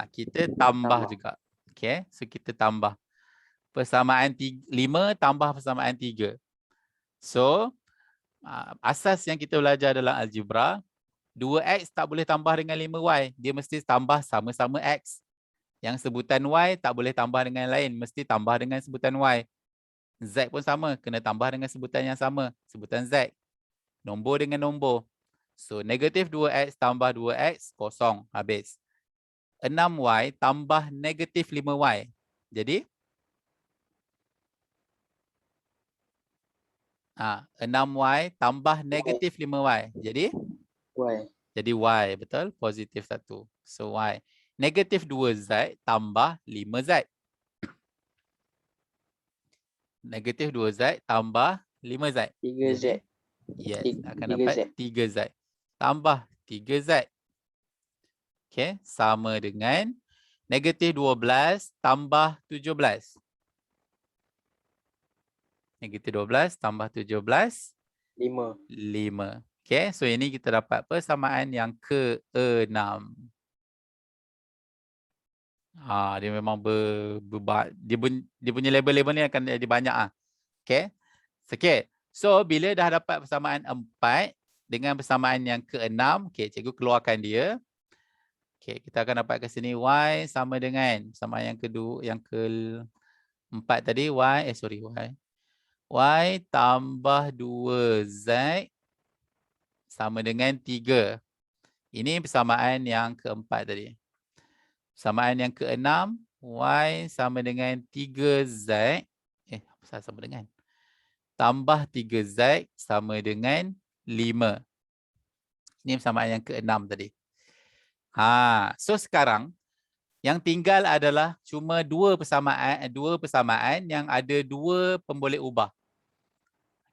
Kita tambah juga. Okay, so kita tambah. Persamaan 5 tambah persamaan 3. So, asas yang kita belajar dalam algebra, 2X tak boleh tambah dengan 5Y. Dia mesti tambah sama-sama X. Yang sebutan Y tak boleh tambah dengan lain. Mesti tambah dengan sebutan Y. Z pun sama. Kena tambah dengan sebutan yang sama. Sebutan Z. Nombor dengan nombor. So, negatif 2X tambah 2X, kosong. Habis. 6Y tambah negatif 5Y. Jadi, 6Y tambah negatif 5Y. Jadi? Y. Jadi Y, betul? Positif 1. So Y. Negatif 2Z tambah 5Z. Negatif 2Z tambah 5Z. 3Z. Jadi, yes, akan 3Z. dapat 3Z. Tambah 3Z. Okay, sama dengan negatif 12 tambah 17. Negatif 12 tambah 17. 5. 5. Okay, so ini kita dapat persamaan yang ke-6. Dia memang dia punya label-label ni akan jadi banyak. Okay. Okay. So, bila dah dapat persamaan 4 dengan persamaan yang ke-6, okay, cikgu keluarkan dia. Okay, kita akan dapat ke sini Y sama dengan persamaan yang kedua, yang ke-4 tadi, Y tambah 2Z sama dengan 3. Ini persamaan yang keempat tadi. Persamaan yang keenam, Y sama dengan 3Z. Apa sama dengan? Tambah 3Z sama dengan 5. Ini persamaan yang keenam tadi. So sekarang, yang tinggal adalah cuma dua persamaan yang ada dua pemboleh ubah.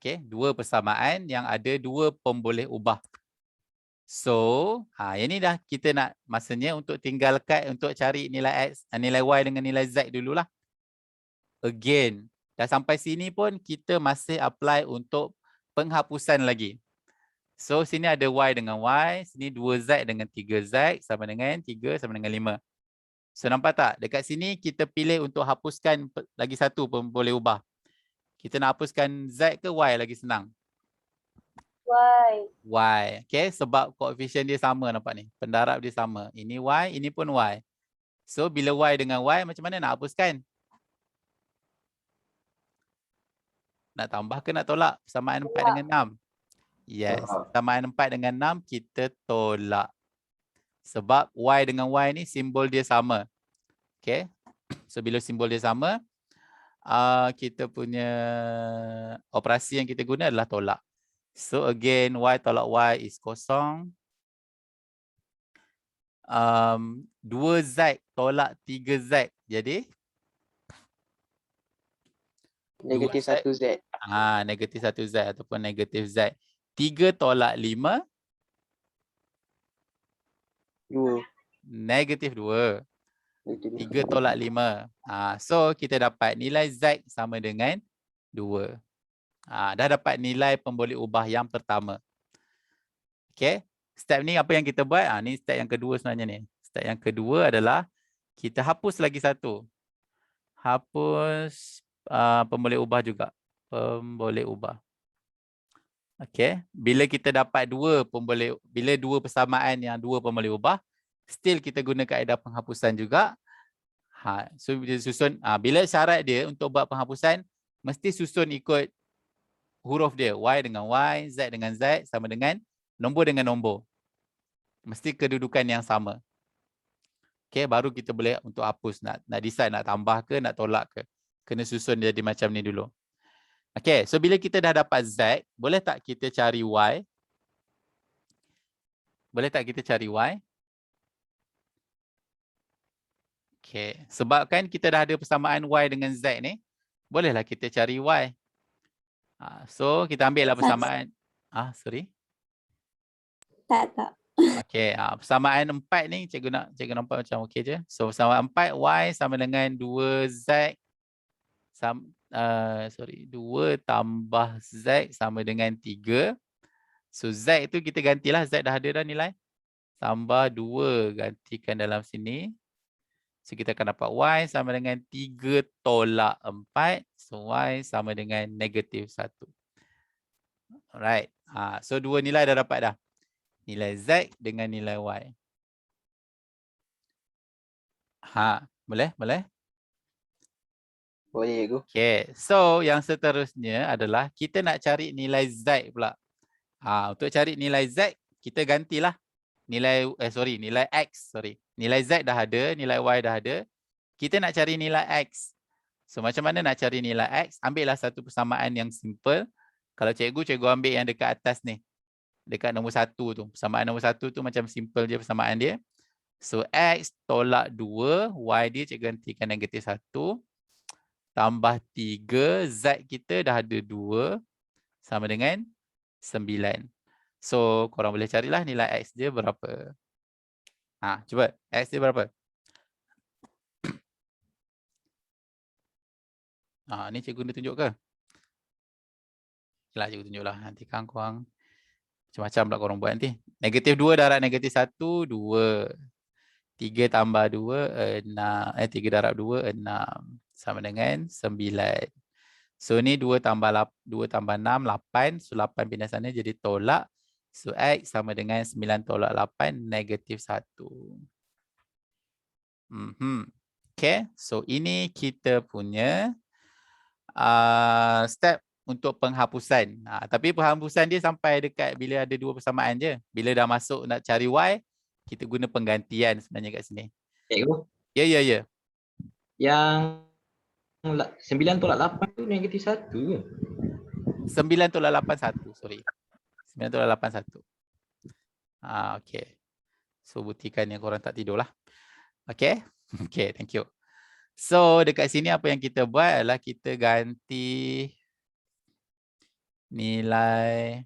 Okay, dua persamaan yang ada dua pemboleh ubah. So, yang ni dah kita nak masanya untuk tinggalkan untuk cari nilai X, nilai Y dengan nilai Z dululah. Again, dah sampai sini pun kita masih apply untuk penghapusan lagi. So, sini ada Y dengan Y, sini 2Z dengan 3Z sama dengan 3 sama dengan 5. So, nampak tak? Dekat sini kita pilih untuk hapuskan lagi satu pemboleh ubah. Kita nak hapuskan Z ke Y lagi senang? Y. Y. Okay, sebab koefisien dia sama nampak ni. Pendarab dia sama. Ini Y, ini pun Y. So, bila Y dengan Y, macam mana nak hapuskan? Nak tambah ke nak tolak? Persamaan 4 dengan 6. Yes, persamaan 4 dengan 6 kita tolak. Sebab Y dengan Y ni simbol dia sama. Okay. So, bila simbol dia sama, kita punya operasi yang kita guna adalah tolak. So again, Y tolak Y is kosong. 2Z tolak 3Z. Jadi? Negatif 1Z. Negatif 1Z ataupun negatif Z. 3 tolak 5? 2. Negatif 2. 3 tolak 5. So kita dapat nilai Z sama dengan 2. Dah dapat nilai pemboleh ubah yang pertama. Okay. Step ni apa yang kita buat? Ni step yang kedua sebenarnya ni. Step yang kedua adalah kita hapus lagi satu. Hapus pemboleh ubah juga. Pemboleh ubah. Okay. Bila kita dapat bila dua persamaan yang dua pemboleh ubah, still kita guna kaedah penghapusan juga. So dia susun, bila syarat dia untuk buat penghapusan, mesti susun ikut huruf dia. Y dengan Y, Z dengan Z sama dengan nombor dengan nombor. Mesti kedudukan yang sama. Okay, baru kita boleh untuk hapus. Nak decide nak tambah ke, nak tolak ke. Kena susun dia jadi macam ni dulu. Okay, so bila kita dah dapat Z, boleh tak kita cari Y? Boleh tak kita cari Y? Okay, sebab kan kita dah ada persamaan Y dengan Z ni, bolehlah kita cari Y. So, kita ambil lah persamaan. Sorry. Tak. Okay, persamaan 4 ni cikgu nampak macam okey je. So, persamaan 4, Y sama dengan 2Z. 2 tambah Z sama dengan 3. So, Z tu kita gantilah. Z dah ada dah nilai. Tambah 2, gantikan dalam sini. So, kita akan dapat Y sama dengan 3 tolak 4. So, Y sama dengan -1. Alright. So, 2 nilai dah dapat dah. Nilai Z dengan nilai Y. Boleh? Boleh? Boleh, cikgu. Okay. So, yang seterusnya adalah kita nak cari nilai Z pula. Untuk cari nilai Z, kita gantilah. Nilai X. Nilai Z dah ada, nilai Y dah ada. Kita nak cari nilai X. So, macam mana nak cari nilai X? Ambillah satu persamaan yang simple. Kalau cikgu ambil yang dekat atas ni. Dekat nombor 1 tu. Persamaan nombor 1 tu macam simple je persamaan dia. So, X tolak 2. Y dia cikgu gantikan -1. Tambah 3. Z kita dah ada 2. Sama dengan 9. So, korang boleh carilah nilai X dia berapa. Cuba. X dia berapa? Ni cikgu nak tunjuk ke? Okeylah, cikgu tunjuklah. Nanti kan korang macam-macam pula korang buat nanti. -2 darab -1, 2. 3 tambah 2, 6. 3 darab 2, 6. Sama dengan 9. So, ni 2 tambah 6, 8. So, 8 pindah sana jadi tolak. So, X sama dengan 9 tolak 8, -1. Okay. So, ini kita punya step untuk penghapusan. Tapi penghapusan dia sampai dekat bila ada 2 persamaan je. Bila dah masuk nak cari Y, kita guna penggantian sebenarnya kat sini. Cikgu. Ya. Yang 9 tolak 8 tu -1 ke? 9 tolak 8, 1. Sorry. 9 tolak 8, 1. Okay. So, buktikan yang korang tak tidur lah. Okay. Okay, thank you. So, dekat sini apa yang kita buat adalah kita ganti nilai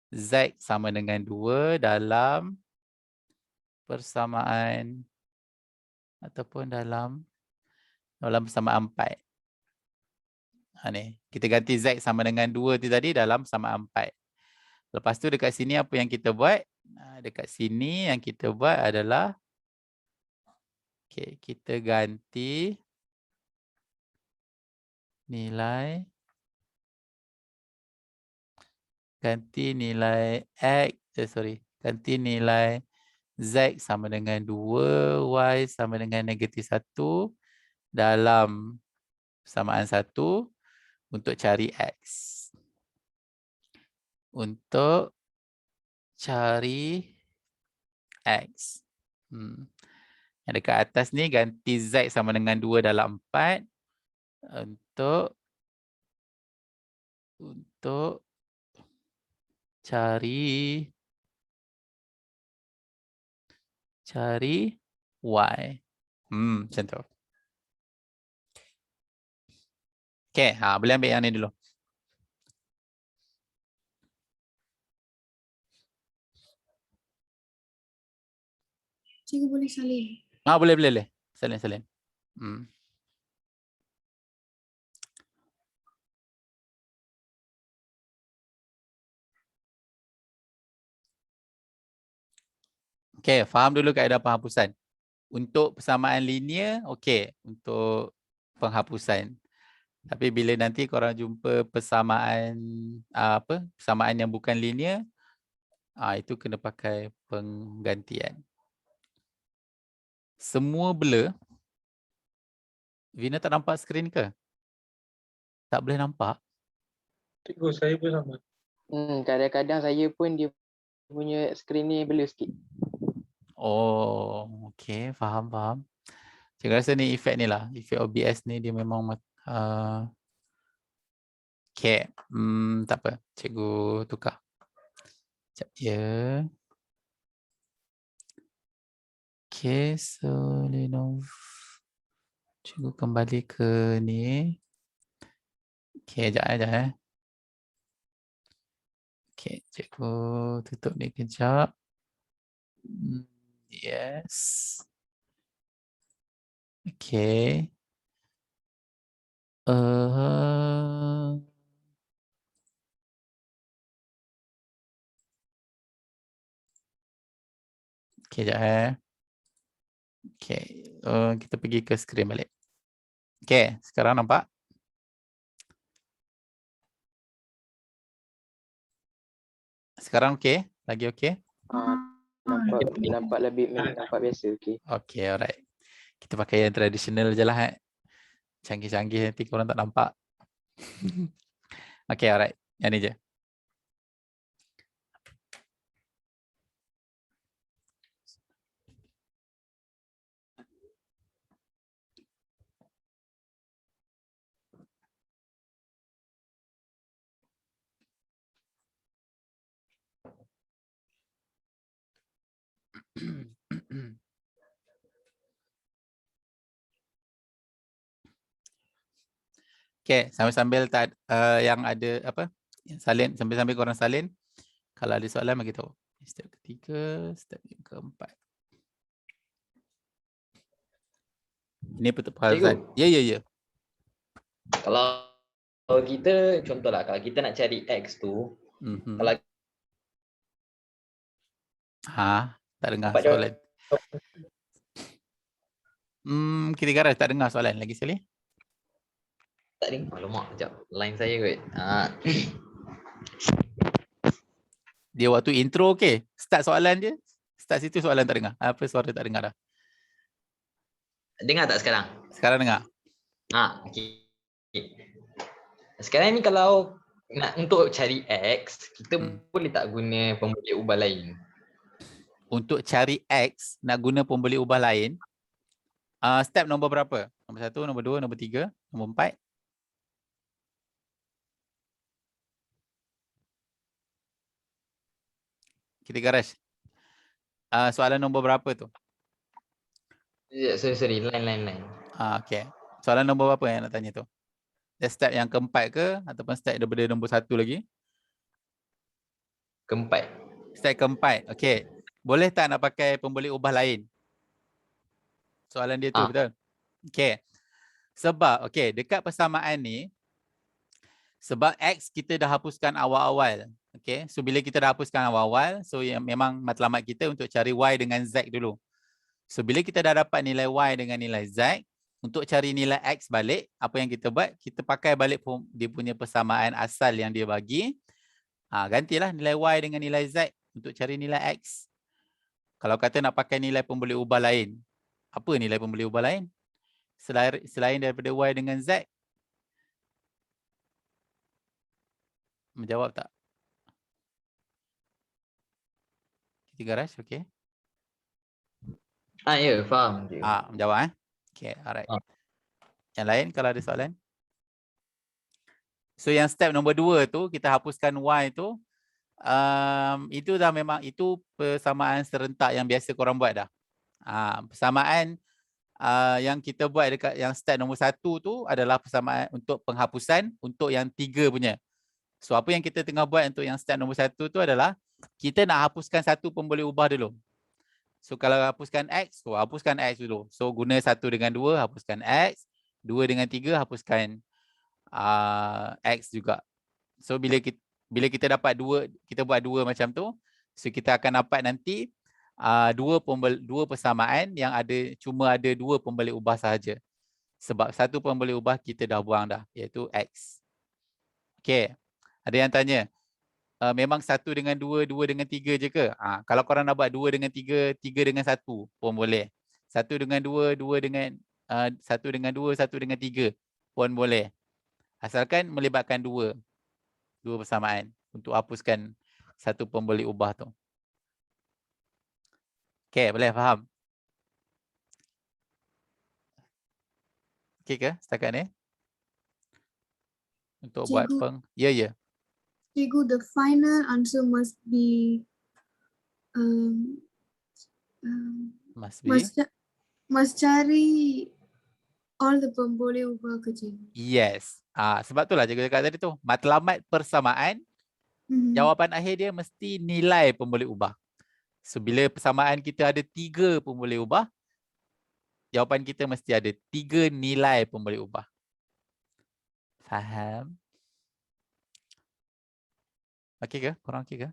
Z sama dengan 2 dalam persamaan ataupun dalam persamaan 4. Ni, kita ganti Z sama dengan 2 tu tadi dalam persamaan 4. Lepas tu dekat sini apa yang kita buat? Dekat sini yang kita buat adalah kita ganti nilai ganti nilai Z sama dengan 2, Y sama dengan -1 dalam persamaan 1 untuk cari X. Untuk cari X. Yang dekat atas ni ganti Z sama dengan 2 dalam 4 untuk cari Y. Macam tu. Okay, boleh ambil yang ni dulu. Cikgu boleh salin. Boleh. Salin. Okay, faham dulu kaedah penghapusan. Untuk persamaan linear, okay, untuk penghapusan. Tapi bila nanti korang jumpa persamaan persamaan yang bukan linear, itu kena pakai penggantian. Semua blur. Vina tak nampak skrin ke? Tak boleh nampak? Cikgu, saya pun sama. Kadang-kadang saya pun dia punya skrin ni blur sikit. Oh, okay. Faham. Cikgu rasa ni efek ni lah. Efek OBS ni dia memang okay. Tak apa. Cikgu tukar. Sekejap ya. Okay, so Linov. Cikgu kembali ke ni. Okay, sekejap. Okay, cikgu tutup ni kejap. Yes. Okay. Okay, sekejap. Okay, kita pergi ke skrin balik. Okay, sekarang nampak? Sekarang okay? Lagi okay? Nampak lebih nampak biasa. Okay. Okay, alright. Kita pakai yang tradisional je lah. Canggih-canggih nanti korang tak nampak. Okay, alright. Yang ni je. Okay, sambil-sambil yang ada apa? Yang salin, sambil-sambil korang salin. Kalau ada soalan bagi tahu. Step ketiga, step yang keempat. Ini pertukaran. Ya. Kalau kita, contohlah, kalau kita nak cari X tu, kalau tak dengar soalan. Kita garaj tak dengar soalan lagi sekali. Tak dengar. Alamak, sekejap. Line saya kot. Dia waktu intro okay. Start soalan je. Start situ soalan tak dengar. Apa suara tak dengar dah. Dengar tak sekarang? Sekarang dengar. Okay. Sekarang ni kalau nak untuk cari X, kita boleh tak guna pembeli ubah lain? Untuk cari X, nak guna pembeli ubah lain, step nombor berapa? Nombor 1, nombor 2, nombor 3, nombor 4? Kita garaj. Soalan nombor berapa tu? Sorry, line. Okay. Soalan nombor berapa yang nak tanya tu? Step yang keempat ke? Ataupun step daripada nombor 1 lagi? Keempat. Step keempat. Okay. Boleh tak nak pakai pembeli ubah lain? Soalan dia tu, betul? Okay. Sebab, okay, dekat persamaan ni, sebab X kita dah hapuskan awal-awal. Okay. So, bila kita dah hapuskan awal-awal, so yang memang matlamat kita untuk cari Y dengan Z dulu. So, bila kita dah dapat nilai Y dengan nilai Z, untuk cari nilai X balik, apa yang kita buat? Kita pakai balik dia punya persamaan asal yang dia bagi. Gantilah nilai Y dengan nilai Z untuk cari nilai X. Kalau kata nak pakai nilai pembeli ubah lain, apa nilai pembeli ubah lain? Selain daripada Y dengan Z. Menjawab tak? Kita garaj, okay. Ya, faham. Menjawab okay, alright. Yang lain kalau ada soalan? So yang step nombor 2 tu, kita hapuskan Y tu. Itu dah memang, itu persamaan serentak yang biasa korang buat dah. Persamaan yang kita buat dekat yang step nombor 1 tu adalah persamaan untuk penghapusan untuk yang 3 punya. So apa yang kita tengah buat untuk yang step nombor 1 tu adalah kita nak hapuskan satu pembeli ubah dulu. So kalau hapuskan X, so hapuskan X dulu. So guna 1 dengan 2, hapuskan X. 2 dengan 3, hapuskan X juga. So bila kita dapat 2, kita buat 2 macam tu. So kita akan dapat nanti dua persamaan yang cuma ada 2 pembeli ubah sahaja. Sebab satu pembeli ubah kita dah buang dah, iaitu X. Okay, ada yang tanya, memang 1 dengan 2, 2 dengan 3 je ke? Kalau korang nak buat 2 dengan 3, 3 dengan 1 pun boleh. 1 dengan 2, 2 dengan 1 dengan 2, 1 dengan 3 pun boleh. Asalkan melibatkan 2 persamaan untuk hapuskan satu pembeli ubah tu. Okay, boleh faham? Okay ke setakat ni? Untuk buat Cikgu, ya. Cikgu, the final answer must be um, Must be. must cari all the pemboleh ubah ke Cikgu. Yes. Sebab itulah cikgu cakap tadi tu. Matlamat persamaan, jawapan akhir dia mesti nilai pemboleh ubah. So, bila persamaan kita ada 3 pemboleh ubah, jawapan kita mesti ada 3 nilai pemboleh ubah. Faham? Okey ke? Korang okey ke?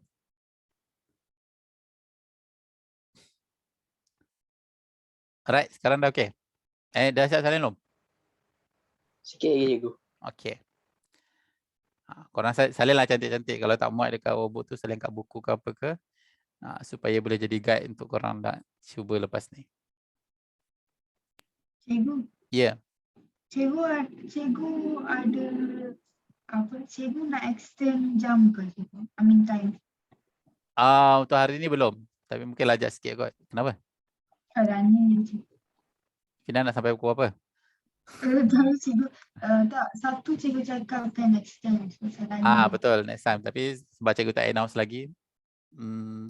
Alright, sekarang dah okey. Dah siap salin belum? Sikit lagi cikgu. Okey. Korang salinlah cantik-cantik. Kalau tak muat dekat workbook tu, salin kat buku ke apa ke. Supaya boleh jadi guide untuk korang nak cuba lepas ni. Cikgu. Ya. Cikgu ada apa? Cikgu nak extend jam ke cikgu? I mean time. Untuk hari ni belum. Tapi mungkin lajak sikit kot. Kenapa? Caranya cikgu. Fina nak sampai pukul apa? Tahu cikgu. Tak, satu cikgu cakap kan extend. So, saya Betul. Next time. Tapi sebab cikgu tak announce lagi.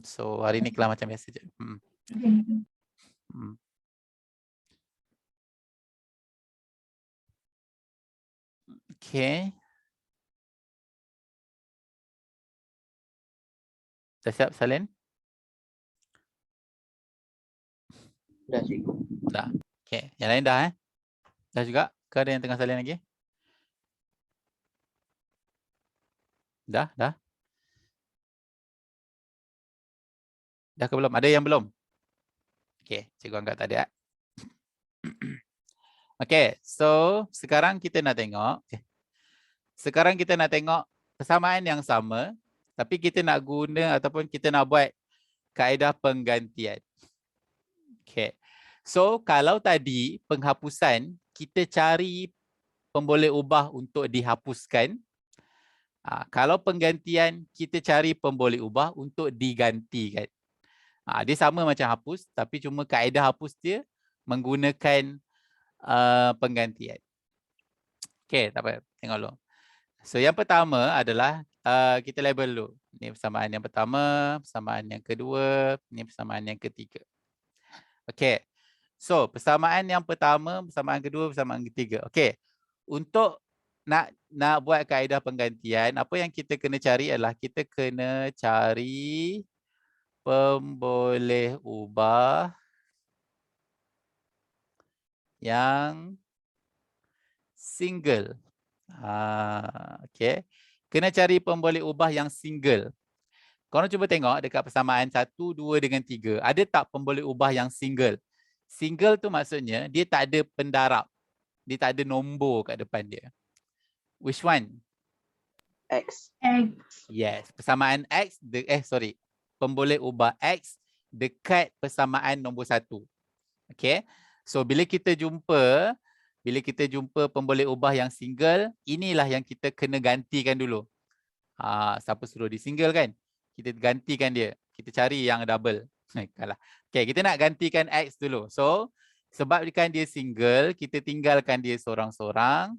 So hari ni kelas macam biasa je. Okay. Dah siap salin? Dah cikgu. Dah. Okay. Yang lain dah Dah juga? Ke ada yang tengah salin lagi? Dah? Dah ke belum? Ada yang belum? Okay. Cikgu anggap tak ada. Okay. So, sekarang kita nak tengok. Sekarang kita nak tengok persamaan yang sama. Tapi kita nak guna ataupun kita nak buat kaedah penggantian. Okay. So, kalau tadi penghapusan, kita cari pemboleh ubah untuk dihapuskan. Kalau penggantian, kita cari pemboleh ubah untuk digantikan. Dia sama macam hapus, tapi cuma kaedah hapus dia menggunakan penggantian. Okay, tak apa. Tengok dulu. So, yang pertama adalah kita label dulu. Ini persamaan yang pertama, persamaan yang kedua, ini persamaan yang ketiga. Okay. So, persamaan yang pertama, persamaan kedua, persamaan ketiga. Okay. Untuk nak buat kaedah penggantian, apa yang kita kena cari adalah kita kena cari pemboleh ubah yang single. Okay. Kena cari pemboleh ubah yang single. Korang cuba tengok dekat persamaan 1, 2 dengan 3. Ada tak pemboleh ubah yang single? Single tu maksudnya dia tak ada pendarab. Dia tak ada nombor kat depan dia. Which one? X. Yes. Persamaan X. Pemboleh ubah X dekat persamaan nombor 1. Okay. So, bila kita jumpa pemboleh ubah yang single, inilah yang kita kena gantikan dulu. Siapa suruh di single kan? Kita gantikan dia. Kita cari yang double. Okay, kita nak gantikan X dulu. So, sebabkan dia single, kita tinggalkan dia seorang-seorang.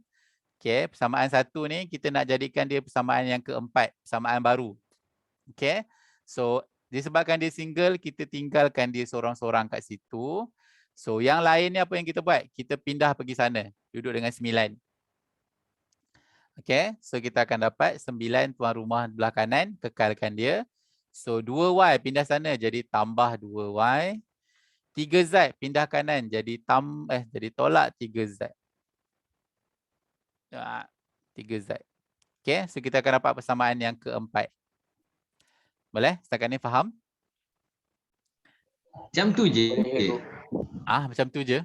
Okay, persamaan 1 ni kita nak jadikan dia persamaan yang keempat, persamaan baru. Okay, so disebabkan dia single, kita tinggalkan dia seorang-seorang kat situ. So, yang lain ni apa yang kita buat? Kita pindah pergi sana, duduk dengan 9. Okay, so kita akan dapat 9 tuan rumah belah kanan, kekalkan dia. So, 2Y pindah sana jadi tambah 2Y. 3Z pindah kanan jadi tolak 3Z. 3Z. Okay, so kita akan dapat persamaan yang keempat. Boleh? Setakat ni faham? Macam tu je. Macam tu je?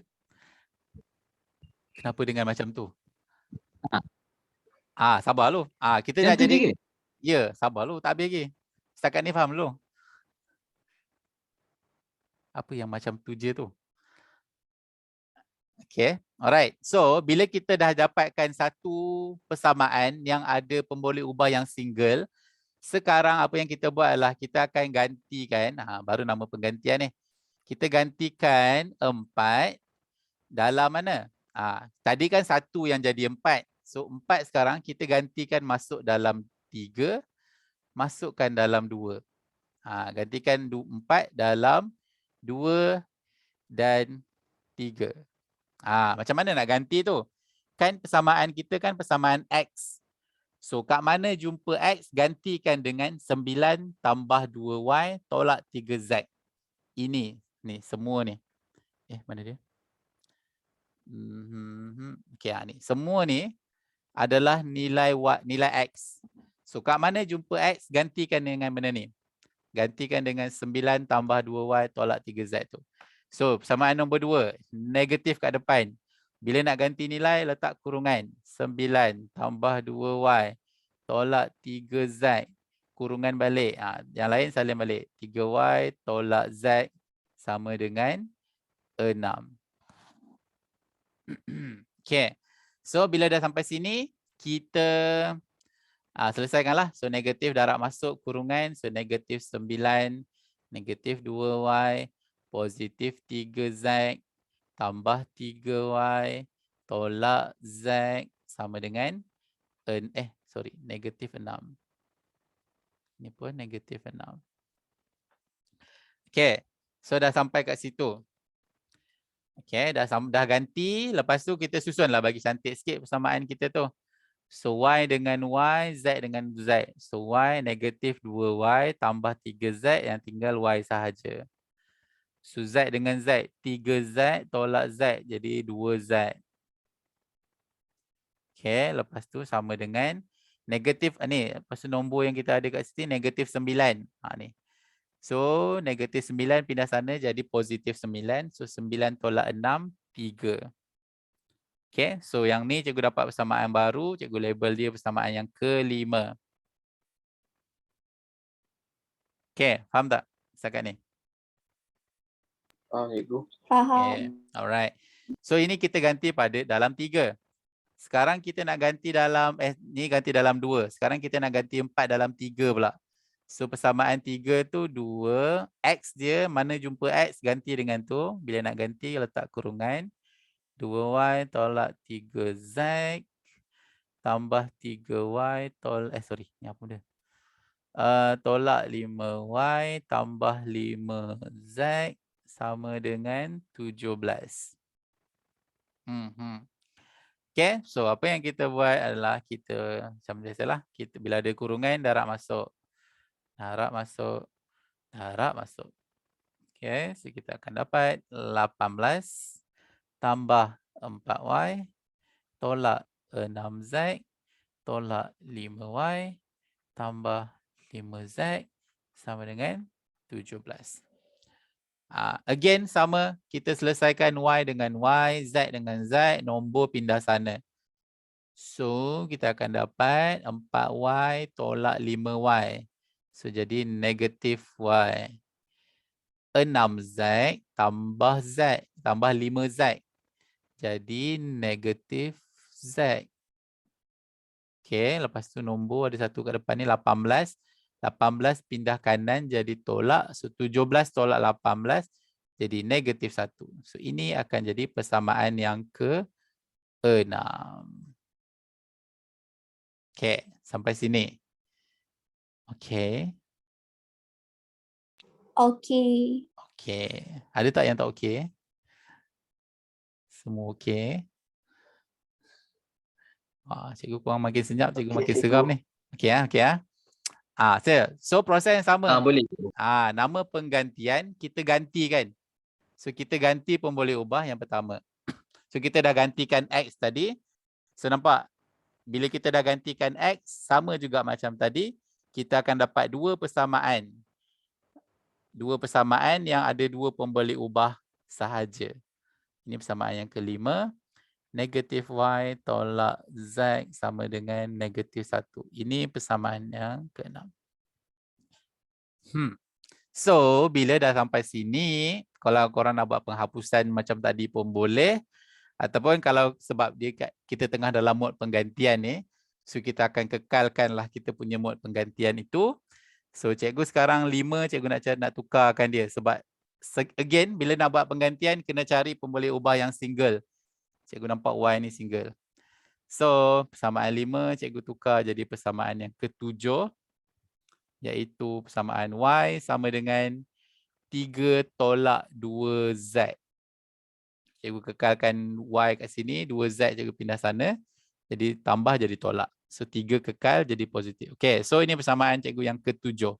Kenapa dengan macam tu? Sabar lu. Kita nak jadi... Ya, sabar lu. Tak habis lagi. Setakat ni faham lu? Apa yang macam tu je tu? Okay. Alright. So, bila kita dah dapatkan satu persamaan yang ada pemboleh ubah yang single, sekarang apa yang kita buat adalah kita akan gantikan, baru nama penggantian ni. kita gantikan 4 dalam mana? Tadi kan 1 yang jadi 4. So 4 sekarang kita gantikan masuk dalam 3, masukkan dalam 2. Gantikan 4 dalam 2 dan 3. Macam mana nak ganti tu? Kan persamaan kita kan persamaan X. So kat mana jumpa X, gantikan dengan 9 tambah 2Y tolak 3Z. Ini, ni semua ni. Mana dia? Okay, ni. Semua ni adalah nilai X. So kat mana jumpa X, gantikan dengan mana ni? Gantikan dengan 9 tambah 2Y tolak 3Z tu. So persamaan nombor 2, negatif kat depan. Bila nak ganti nilai, letak kurungan. 9 tambah 2Y tolak 3Z. Kurungan balik. Yang lain salin balik. 3Y tolak Z sama dengan 6. Okay. So bila dah sampai sini, kita selesaikanlah. So negatif darab masuk kurungan. So negatif 9, negatif 2Y, positif 3Z, tambah 3Y, tolak Z sama dengan negatif 6. Ini pun negatif 6. Okay. So dah sampai kat situ. Okay, dah ganti. Lepas tu kita susunlah bagi cantik sikit persamaan kita tu. So Y dengan Y, Z dengan Z. So Y negatif 2Y tambah 3Z, yang tinggal Y sahaja. So Z dengan Z, 3Z tolak Z, jadi 2Z. Okay, lepas tu sama dengan negatif, ni, lepas tu nombor yang kita ada kat sini, negatif 9. Ni. So negatif 9 pindah sana jadi positif 9. So 9 tolak 6, 3. Okay, so yang ni cikgu dapat persamaan baru. Cikgu label dia persamaan yang kelima. Okay, faham tak setakat ni? Faham cikgu. Faham. Okay, alright. So ini kita ganti pada dalam 3. Sekarang kita nak ganti dalam, ni ganti dalam 2. Sekarang kita nak ganti 4 dalam 3 pula. So persamaan 3 tu 2. X dia, mana jumpa X, ganti dengan tu. Bila nak ganti, letak kurungan. 2Y tolak 3Z tambah 3Y ni apa dia? Tolak 5Y tambah 5Z sama dengan 17. Okay, so apa yang kita buat adalah kita macam biasalah, kita bila ada kurungan darab masuk. Darab masuk. Darab masuk. Okay, so kita akan dapat 18 tambah 4Y tolak 6Z tolak 5Y tambah 5Z sama dengan 17. Again sama, kita selesaikan Y dengan Y, Z dengan Z, nombor pindah sana. So kita akan dapat 4Y tolak 5Y. So jadi negatif Y. 6Z tambah Z tambah 5Z. Jadi negatif Z. Okay, lepas tu nombor ada satu kat depan ni 18. 18 pindah kanan jadi tolak. So 17 tolak 18 jadi negatif 1. So ini akan jadi persamaan yang ke-6. Okay, sampai sini. Okay. Okay. Okay. Ada tak yang tak okay? Semua okay. Cikgu kurang makin senyap, cikgu makin seram ni. Okay okay so proses yang sama. Boleh. Nama penggantian kita gantikan. So kita ganti pun boleh ubah yang pertama. So kita dah gantikan X tadi. So nampak bila kita dah gantikan X sama juga macam tadi, kita akan dapat dua persamaan. Dua persamaan yang ada dua pemboleh ubah sahaja. Ini persamaan yang kelima. Negatif Y tolak Z sama dengan negatif 1. Ini persamaan yang ke-6. So, bila dah sampai sini, kalau korang nak buat penghapusan macam tadi pun boleh. Ataupun kalau sebab kita tengah dalam mod penggantian ni, so kita akan kekalkanlah kita punya mod penggantian itu. So, cikgu sekarang 5, cikgu nak tukarkan dia sebab Again, bila nak buat penggantian, kena cari pemboleh ubah yang single. Cikgu nampak Y ni single. So, persamaan 5, cikgu tukar jadi persamaan yang ke-7. Iaitu persamaan Y sama dengan 3 tolak 2Z. Cikgu kekalkan Y kat sini, 2Z cikgu pindah sana. Jadi tambah jadi tolak. So 3 kekal jadi positif. Okay, so ini persamaan cikgu yang ke-7.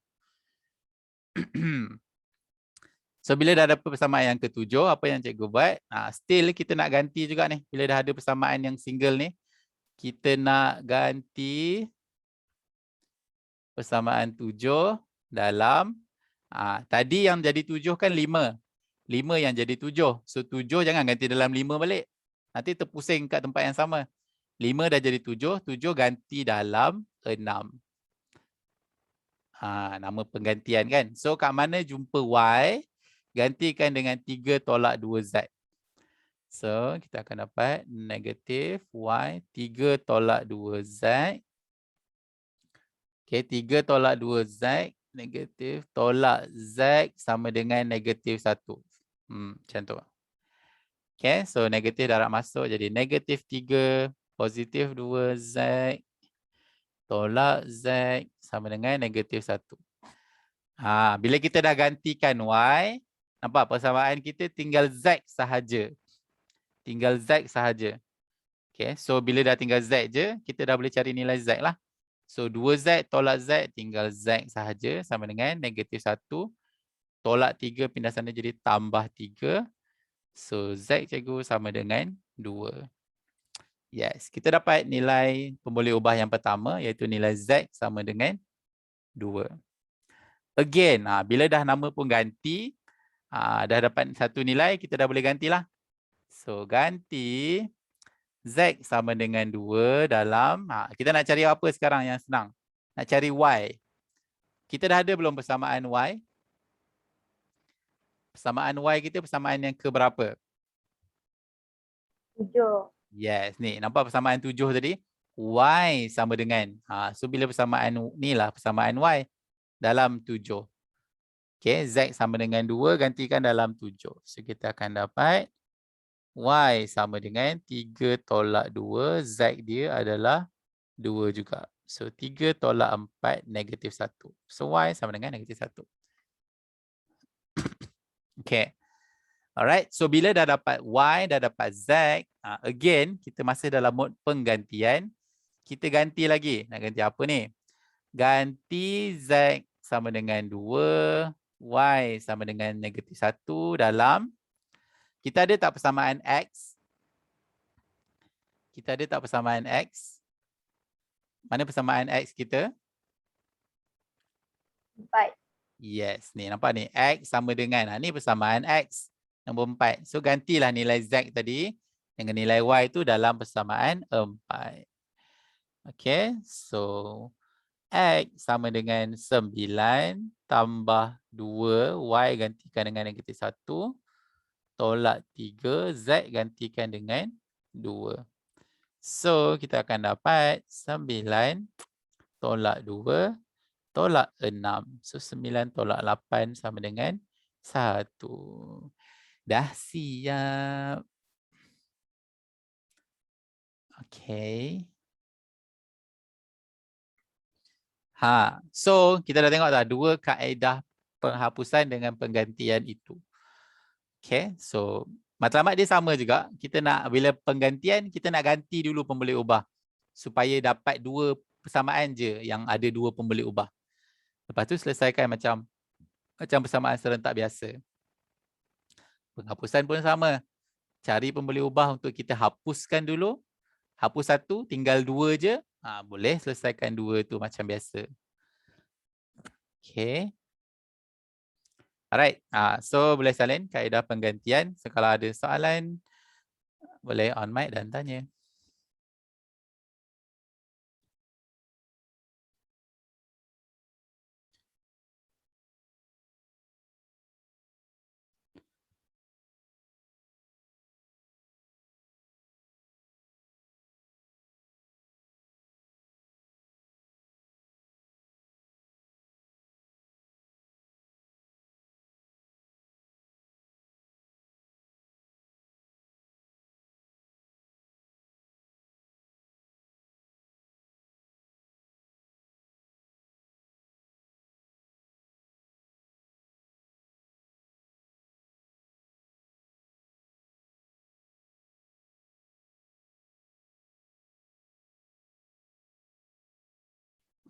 So bila dah dapat persamaan yang ke-7, apa yang cikgu buat? Still kita nak ganti juga ni. Bila dah ada persamaan yang single ni, kita nak ganti persamaan 7 dalam tadi yang jadi 7 kan 5. 5 yang jadi 7. So 7 jangan ganti dalam 5 balik. Nanti terpusing kat tempat yang sama. 5 dah jadi 7, 7 ganti dalam 6. Nama penggantian kan. So kat mana jumpa Y, gantikan dengan 3 tolak 2Z. So kita akan dapat negatif Y 3 tolak 2Z. Okay, 3 tolak 2Z negatif tolak Z sama dengan negatif 1. Macam tu. Okay, so negatif darab masuk jadi negatif 3 positif 2Z tolak Z sama dengan negatif 1. Bila kita dah gantikan Y, nampak persamaan kita tinggal Z sahaja. Tinggal Z sahaja. Okay, so bila dah tinggal Z je, kita dah boleh cari nilai Z lah. So 2Z tolak Z tinggal Z sahaja sama dengan negatif 1. Tolak 3 pindah sana jadi tambah 3. So Z cikgu sama dengan 2. Yes, kita dapat nilai pemboleh ubah yang pertama iaitu nilai Z sama dengan 2. Again, bila dah nama pun ganti, dah dapat satu nilai, kita dah boleh gantilah. So ganti Z sama dengan 2 dalam, kita nak cari apa sekarang yang senang? Nak cari Y. Kita dah ada belum persamaan Y? Persamaan Y kita persamaan yang ke berapa? 7. Yes, ni nampak persamaan 7 tadi? Y sama dengan, so bila persamaan ni lah persamaan Y dalam 7. Okay, Z sama dengan 2 gantikan dalam 7. So kita akan dapat Y sama dengan 3 tolak 2, Z dia adalah 2 juga. So 3 tolak 4 negatif 1. So Y sama dengan negatif 1. Okay. Alright, so bila dah dapat Y, dah dapat Z, again, kita masih dalam mode penggantian. Kita ganti lagi. Nak ganti apa ni? Ganti Z sama dengan 2, Y sama dengan negatif 1 dalam, kita ada tak persamaan X? Kita ada tak persamaan X? Mana persamaan X kita? 4. Yes, ni nampak ni. X sama dengan, ni persamaan X. Nombor 4. So gantilah nilai Z tadi dengan nilai Y itu dalam persamaan 4. Okay, so X sama dengan 9 tambah 2, Y gantikan dengan negatif 1, tolak 3, Z gantikan dengan 2. So kita akan dapat 9 tolak 2, tolak 6. So 9 tolak 8 sama dengan 1. Dah siap. Okay. So kita dah tengok dah 2 kaedah penghapusan dengan penggantian itu. Okay, so matlamat dia sama juga. Kita nak, bila penggantian, kita nak ganti dulu pemboleh ubah supaya dapat 2 persamaan je yang ada 2 pemboleh ubah. Lepas tu selesaikan macam persamaan serentak biasa. Penghapusan pun sama. Cari pemboleh ubah untuk kita hapuskan dulu. Hapus 1, tinggal 2 je. Boleh selesaikan 2 tu macam biasa. Okay. Alright. So boleh salin kaedah penggantian. So kalau ada soalan, boleh on mic dan tanya.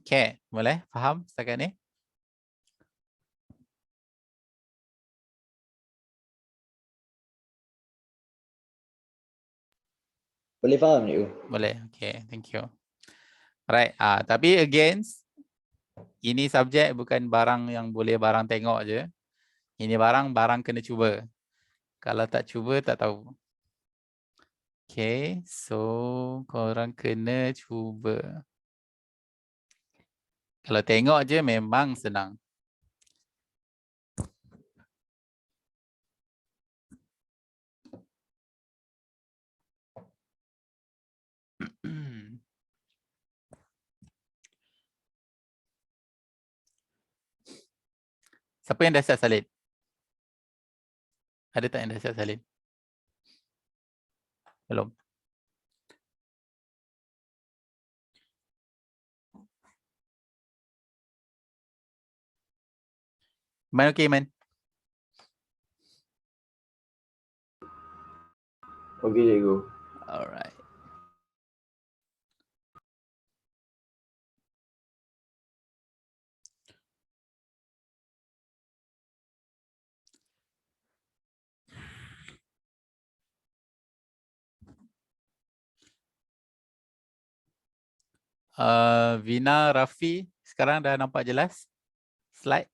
Okay, boleh? Faham setakat ni? Boleh faham cikgu? Boleh. Okay, thank you. Alright, tapi again, ini subjek bukan barang yang boleh barang tengok je. Ini barang kena cuba. Kalau tak cuba, tak tahu. Okay, so korang kena cuba. Kalau tengok je memang senang. Siapa yang dah siap salin? Ada tak yang dah siap salin? Belum. Man, okay, man. Okey cikgu. Alright. Vina, Rafi, sekarang dah nampak jelas slide?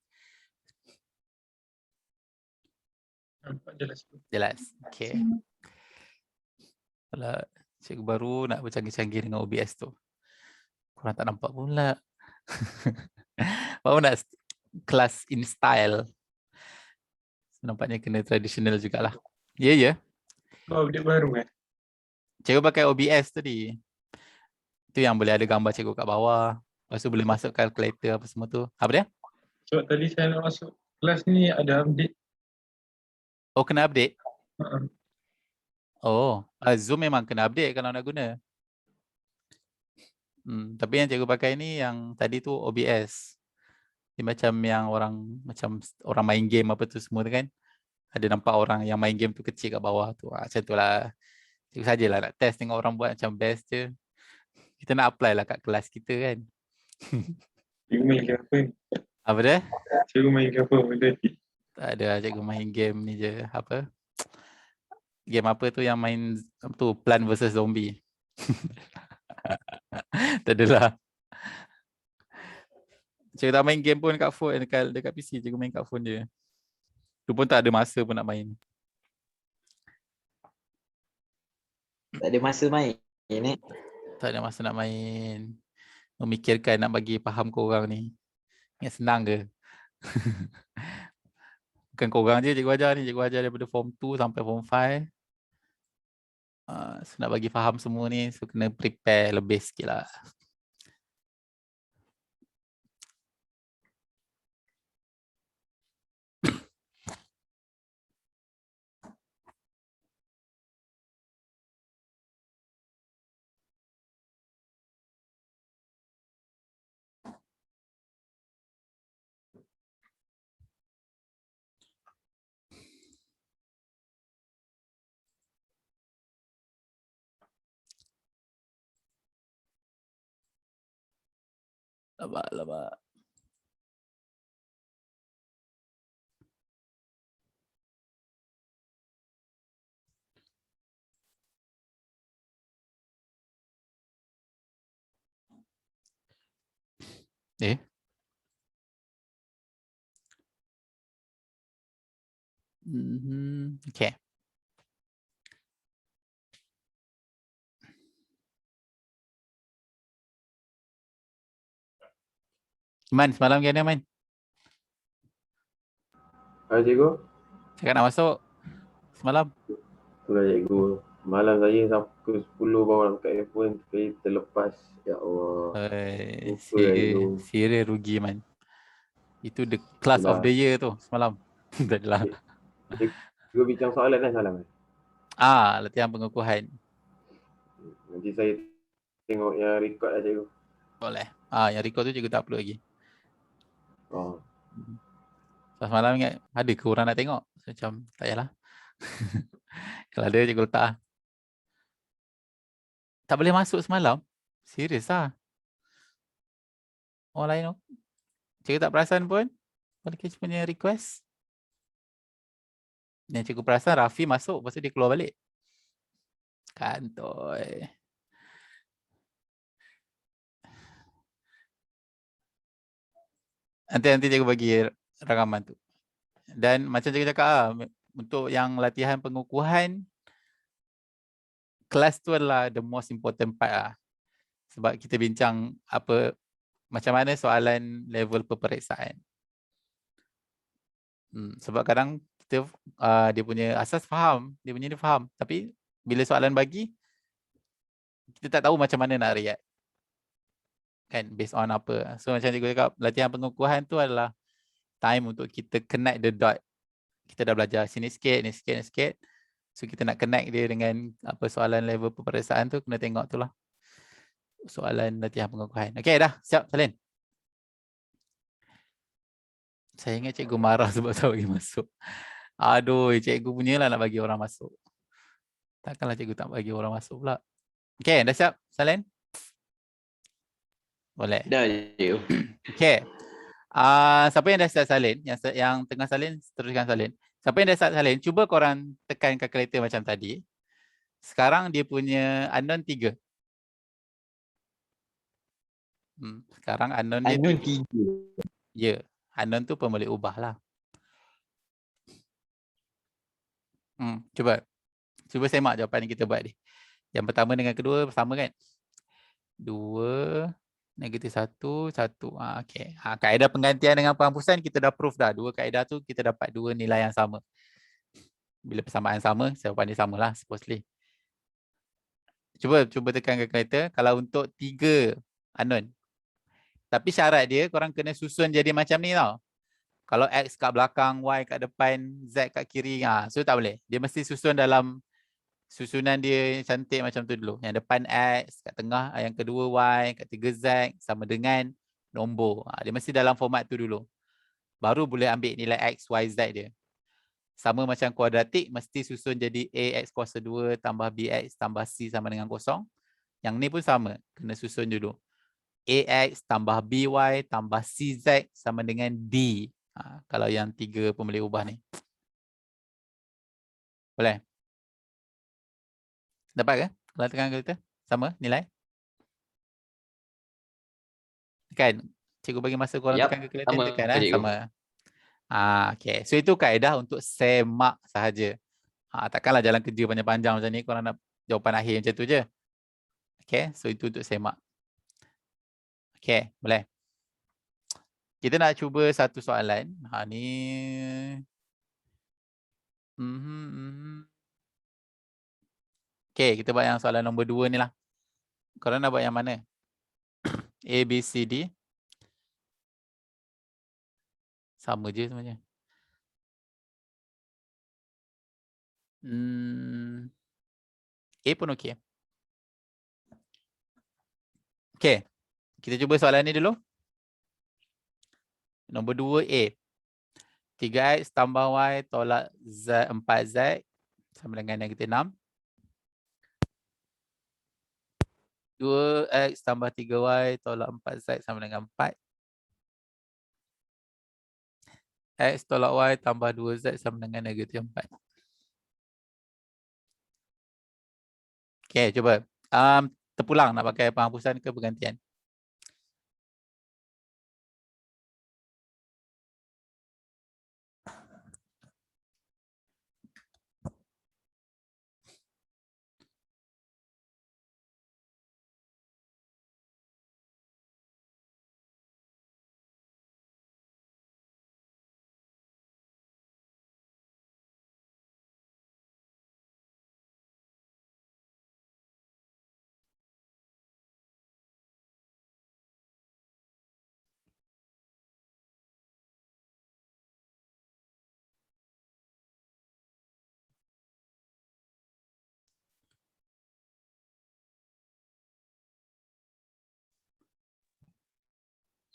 Nampak jelas. Jelas. Okay. Kalau cikgu baru nak bercanggih-canggih dengan OBS tu. Korang tak nampak pula. Baru nak kelas in style. Nampaknya kena tradisional jugalah. Ya, ya. Oh, update baru kan? Cikgu pakai OBS tadi. Itu yang boleh ada gambar cikgu kat bawah. Lepas tu boleh masuk calculator apa semua tu. Apa dia? Sebab tadi saya nak masuk kelas ni ada update. Oh, kena update? Uh-huh. Oh, Zoom memang kena update kalau nak guna. Tapi yang cikgu pakai ni yang tadi tu OBS. Dia macam yang orang main game apa tu semua tu kan. Ada nampak orang yang main game tu kecil kat bawah tu. Macam tu lah. Cikgu sajalah nak test tengok orang buat macam best je. Kita nak apply lah kat kelas kita kan. Cikgu main game apa ni? Apa dia? Cikgu main game apa benda ni? Tak ada, cikgu main game ni je. Apa? Game apa tu yang main tu Plant vs Zombie. Tak adalah. Cikgu tak main game pun kat phone, dekat PC. Cikgu main kat phone je. Tu pun tak ada masa pun nak main. Tak ada masa main ni. Tak ada masa nak main. Memikirkan nak bagi faham korang ni. Ingat senang ke? Bukan korang je cikgu ajar ni. Cikgu ajar daripada form 2 sampai form 5. So nak bagi faham semua ni, so kena prepare lebih sikit lah. Labak. Okay. Man, semalam gimana Man? Cikgu? Cakap nak masuk semalam? Itulah cikgu. Malam saya sampai 10 baru nak buka handphone. Sekali terlepas. Ya Allah. Serius rugi Man. Itu the class of the year tu semalam. Tak adalah. Cikgu bincang soalan kan semalam? Latihan pengukuhan. Nanti saya tengok yang record lah cikgu. Boleh. Yang record tu cikgu tak upload lagi. Oh. Semalam ingat ada ke orang nak tengok? Macam tak payahlah. Kalau ada cikgu letak. Tak boleh masuk semalam? Serius lah. Orang lain cikgu tak perasan pun. Podcast punya request. Yang cikgu perasan Rafi masuk, lepas tu dia keluar balik. Kantoi. Nanti cikgu bagi rakaman tu. Dan macam cikgu cakap untuk yang latihan pengukuhan, kelas tu adalah the most important part . Sebab kita bincang macam mana soalan level peperiksaan. Sebab kadang kita dia punya asas faham, dia punya ni faham. Tapi bila soalan bagi, kita tak tahu macam mana nak react. Kan, based on apa. So macam cikgu cakap, latihan pengukuhan tu adalah time untuk kita connect the dot. Kita dah belajar sini sikit, ni sikit, ni sikit. So kita nak connect dia dengan soalan level peperiksaan tu, kena tengok tu lah. Soalan latihan pengukuhan. Okay, dah. Siap, salin. Saya ingat cikgu marah sebab saya bagi masuk. Aduh, cikgu punya lah nak bagi orang masuk. Takkanlah cikgu tak bagi orang masuk pula. Okay, dah siap, salin? Boleh. Dah, cikgu. Okay. Siapa yang dah start salin, yang tengah salin, teruskan salin. Siapa yang dah start salin, cuba korang tekan kalkulator macam tadi. Sekarang dia punya unknown 3. Sekarang unknown dia Unknown 3. Ya, unknown tu pun boleh ubah lah. Cuba semak jawapan yang kita buat ni. Yang pertama dengan kedua sama kan? 2 negatif 1, 1. Okay. Kaedah penggantian dengan penghapusan kita dah proof dah. 2 kaedah tu kita dapat 2 nilai yang sama. Bila persamaan sama, jawapan dia samalah supposedly. Cuba tekan kalkulator. Kalau untuk 3 unknown. Tapi syarat dia korang kena susun jadi macam ni tau. Kalau X kat belakang, Y kat depan, Z kat kiri. So tak boleh. Dia mesti susun dalam susunan dia cantik macam tu dulu. Yang depan X, kat tengah yang kedua Y, kat tiga Z sama dengan nombor. Dia mesti dalam format tu dulu. Baru boleh ambil nilai X, Y, Z dia. Sama macam kuadratik, mesti susun jadi AX kuasa 2 tambah BX tambah C sama dengan 0. Yang ni pun sama. Kena susun dulu. AX tambah BY tambah CZ sama dengan D. Kalau yang 3 pun boleh ubah ni. Boleh? Dapat ke? Kalau tekan kita sama nilai? Tekan. Cikgu bagi masa korang tekan kalkulator tekan sama. Okay. So itu kaedah untuk semak sahaja. Takkanlah jalan kerja panjang-panjang macam ni korang nak jawapan akhir macam tu je. Okay. So itu untuk semak. Okay. Boleh. Kita nak cuba satu soalan. Ni. Okay, kita buat yang soalan nombor 2 ni lah. Korang nak buat yang mana? A, B, C, D. Sama je sebenarnya. A pun okey. Okay. Kita cuba soalan ni dulu. Nombor 2 A. 3X tambah Y tolak Z 4Z sama dengan negatif 6. 2X tambah 3Y tolak 4Z sama dengan 4. X tolak Y tambah 2Z sama dengan negatif 4. Okay, cuba. Terpulang nak pakai penghapusan ke pergantian?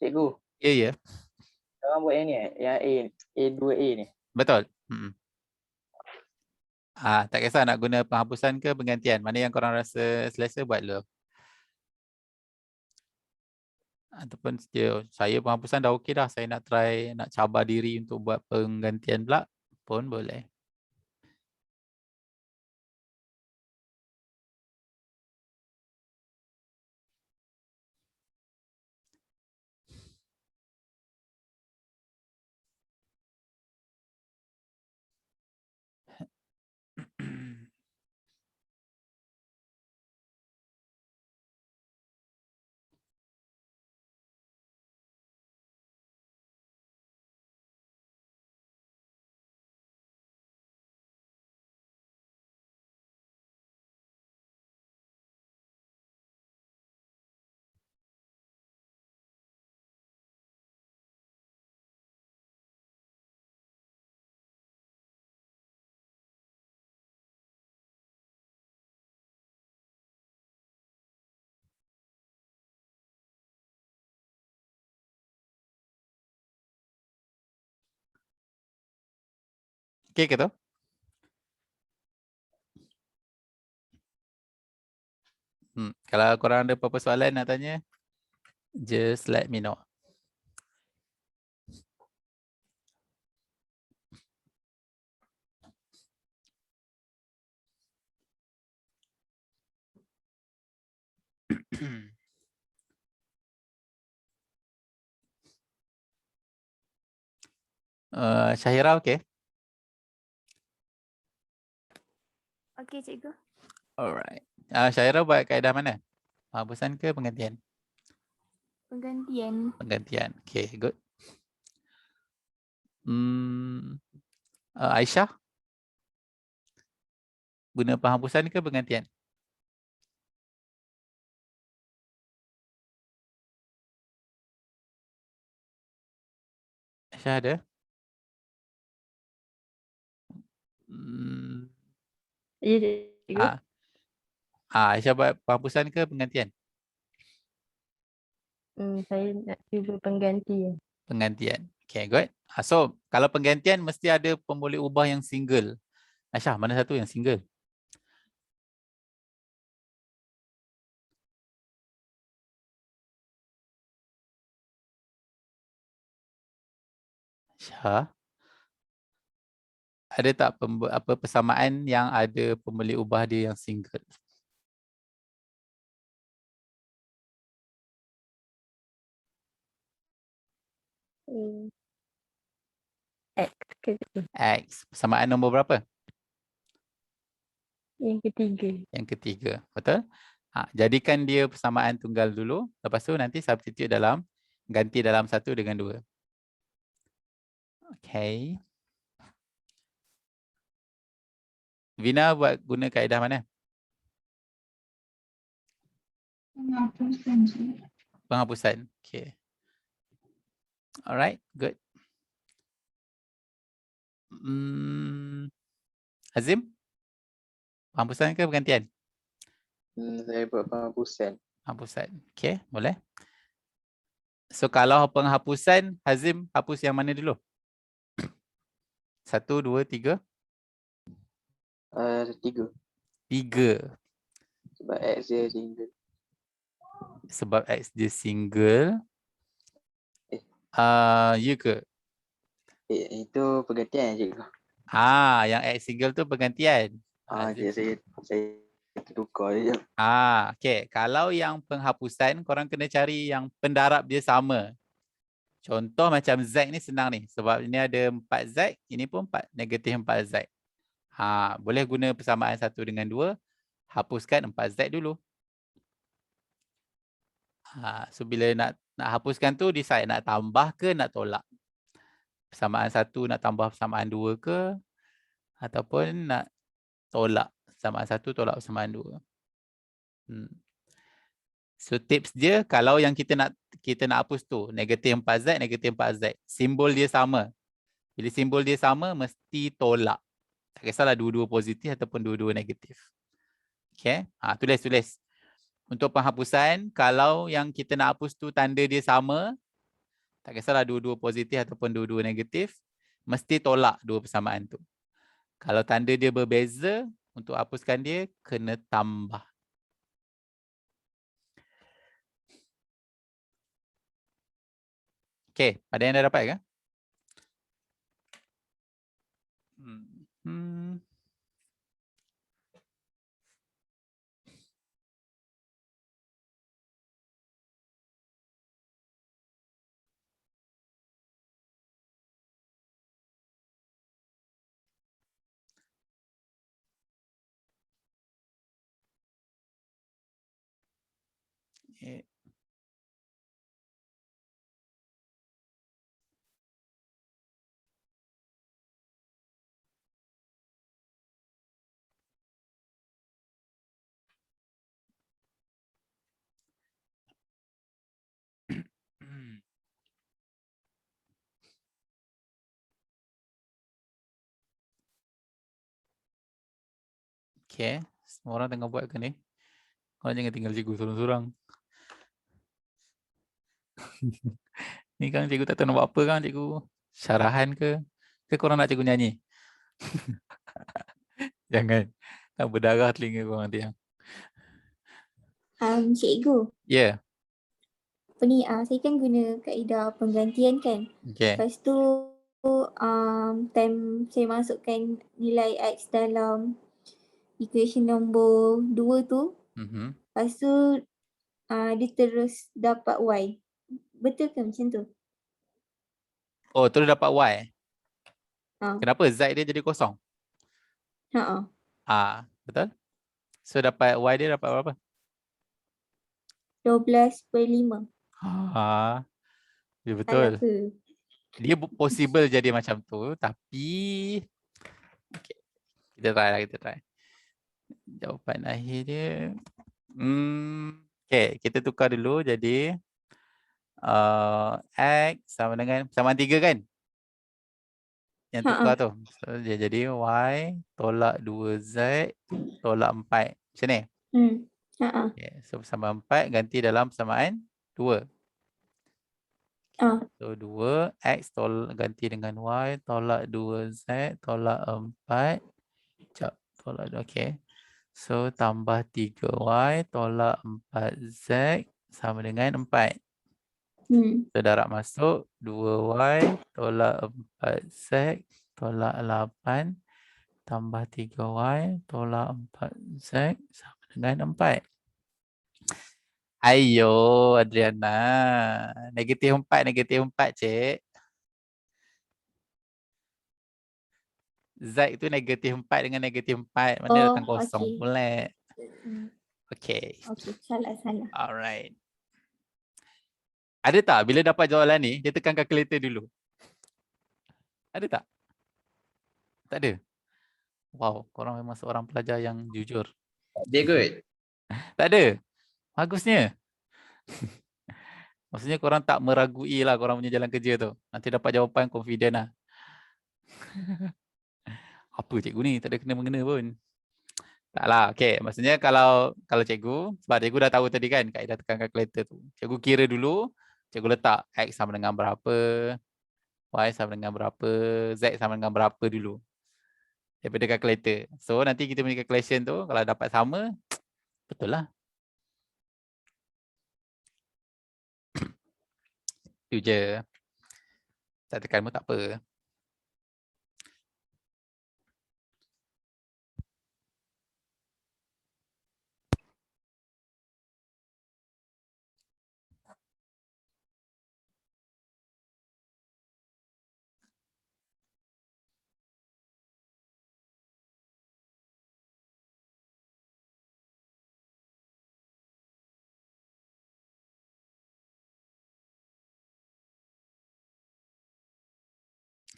Cikgu. Ya. Korang buat yang ni yang A2A ni. Betul. Tak kisah nak guna penghapusan ke penggantian. Mana yang korang rasa selesa buat dulu. Ataupun saya penghapusan dah okey dah. Saya nak try, nak cabar diri untuk buat penggantian pula pun boleh. Okey ke tu? Kalau korang ada apa-apa soalan nak tanya, just let me know. Syahira okey? Okey, cikgu. Alright. Syahira buat kaedah mana? Penghapusan ke penggantian? Penggantian. Penggantian. Okay, good. Aisyah? Guna penghapusan ke penggantian? Aisyah ada? Ya, cikgu. Aisyah buat penghapusan ke penggantian? Saya nak cuba penggantian. Penggantian. Okay, good. So, kalau penggantian mesti ada pemboleh ubah yang single. Aisyah, mana satu yang single? Aisyah? Ada tak persamaan yang ada pemboleh ubah dia yang single? X ke cikgu? X. Persamaan nombor berapa? Yang ketiga. Yang ketiga. Betul? Jadikan dia persamaan tunggal dulu. Lepas tu nanti substitute dalam, ganti dalam 1 dengan 2. Okay. Vina buat guna kaedah mana? Penghapusan, cikgu. Penghapusan. Okay. Alright, good. Hazim? Penghapusan ke penggantian? Saya buat penghapusan. Penghapusan. Okay, boleh. So kalau penghapusan, Hazim hapus yang mana dulu? 1, 2, 3? 3. 3. Sebab X dia single. Sebab X dia single. Ya ke? Itu pergantian cikgu. Yang X single tu pergantian. Saya tertukar je. Okay. Kalau yang penghapusan, korang kena cari yang pendarab dia sama. Contoh macam Z ni senang ni. Sebab ini ada 4Z, ini pun negatif 4Z. Boleh guna persamaan 1 dengan 2. Hapuskan 4Z dulu. So bila nak hapuskan tu, decide nak tambah ke nak tolak. Persamaan 1 nak tambah persamaan 2 ke, ataupun nak tolak persamaan 1 tolak persamaan 2. So tips dia, kalau yang kita nak hapus tu negatif 4Z, negatif 4Z, simbol dia sama. Bila simbol dia sama, mesti tolak. Tak kisahlah dua-dua positif ataupun dua-dua negatif. Okay, tulis. Untuk penghapusan, kalau yang kita nak hapus tu tanda dia sama, tak kisahlah dua-dua positif ataupun dua-dua negatif, mesti tolak dua persamaan tu. Kalau tanda dia berbeza, untuk hapuskan dia, kena tambah. Okey, ada yang dah dapat ke? Eh, Okey, semua orang tengah buat ke ni? Korang jangan tinggal cikgu sorang-sorang. Ni kan cikgu tak tahu nak buat apa kan cikgu. Syarahan ke? Ke korang nak cikgu nyanyi? Jangan. Tak berdarah telinga korang nanti. Cikgu, Ya. apa ni, saya kan guna kaedah penggantian kan. Okey. Lepas tu, time saya masukkan nilai X dalam equation nombor 2 tu, lepas tu dia terus dapat Y. Betul ke macam tu? Oh, terus dapat Y. Ha. Kenapa Z dia jadi kosong? Ha. Betul? So dapat Y dia dapat berapa? 12/5. Ya betul. Salah ke? Dia possible jadi macam tu, tapi okay. Kita try lah, kita try. Jawapan akhir dia okay, kita tukar dulu jadi X sama dengan samaan 3 kan? Yang tukar tu. So dia jadi Y tolak 2Z tolak 4. Macam ni? Okay, so sama 4 ganti dalam persamaan 2. So 2 X ganti dengan Y tolak 2Z tolak 4. Sekejap, tolak 2. Okay. So tambah 3Y tolak 4Z sama dengan 4. So darab masuk 2Y tolak 4Z tolak 8 tambah 3Y tolak 4Z sama dengan 4. Ayo Adriana. Negatif 4, cik. Z itu negatif 4 dengan negatif 4. Mana datang kosong pula. Okay. Okay, salah. Alright. Ada tak bila dapat jawapan ni, dia tekan calculator dulu? Ada tak? Tak ada? Wow, korang memang seorang pelajar yang jujur. Dia good. Tak ada? Bagusnya. Maksudnya korang tak meragui lah korang punya jalan kerja tu. Nanti dapat jawapan confident lah. Apa cikgu ni? Tak ada kena-mengena pun. Taklah. Okay. Maksudnya kalau cikgu, sebab cikgu dah tahu tadi kan kaedah tekan calculator tu. Cikgu kira dulu, cikgu letak X sama dengan berapa, Y sama dengan berapa, Z sama dengan berapa dulu. Daripada calculator. So nanti kita punya calculation tu kalau dapat sama, betul lah. Itu je. Tak tekan pun tak apa.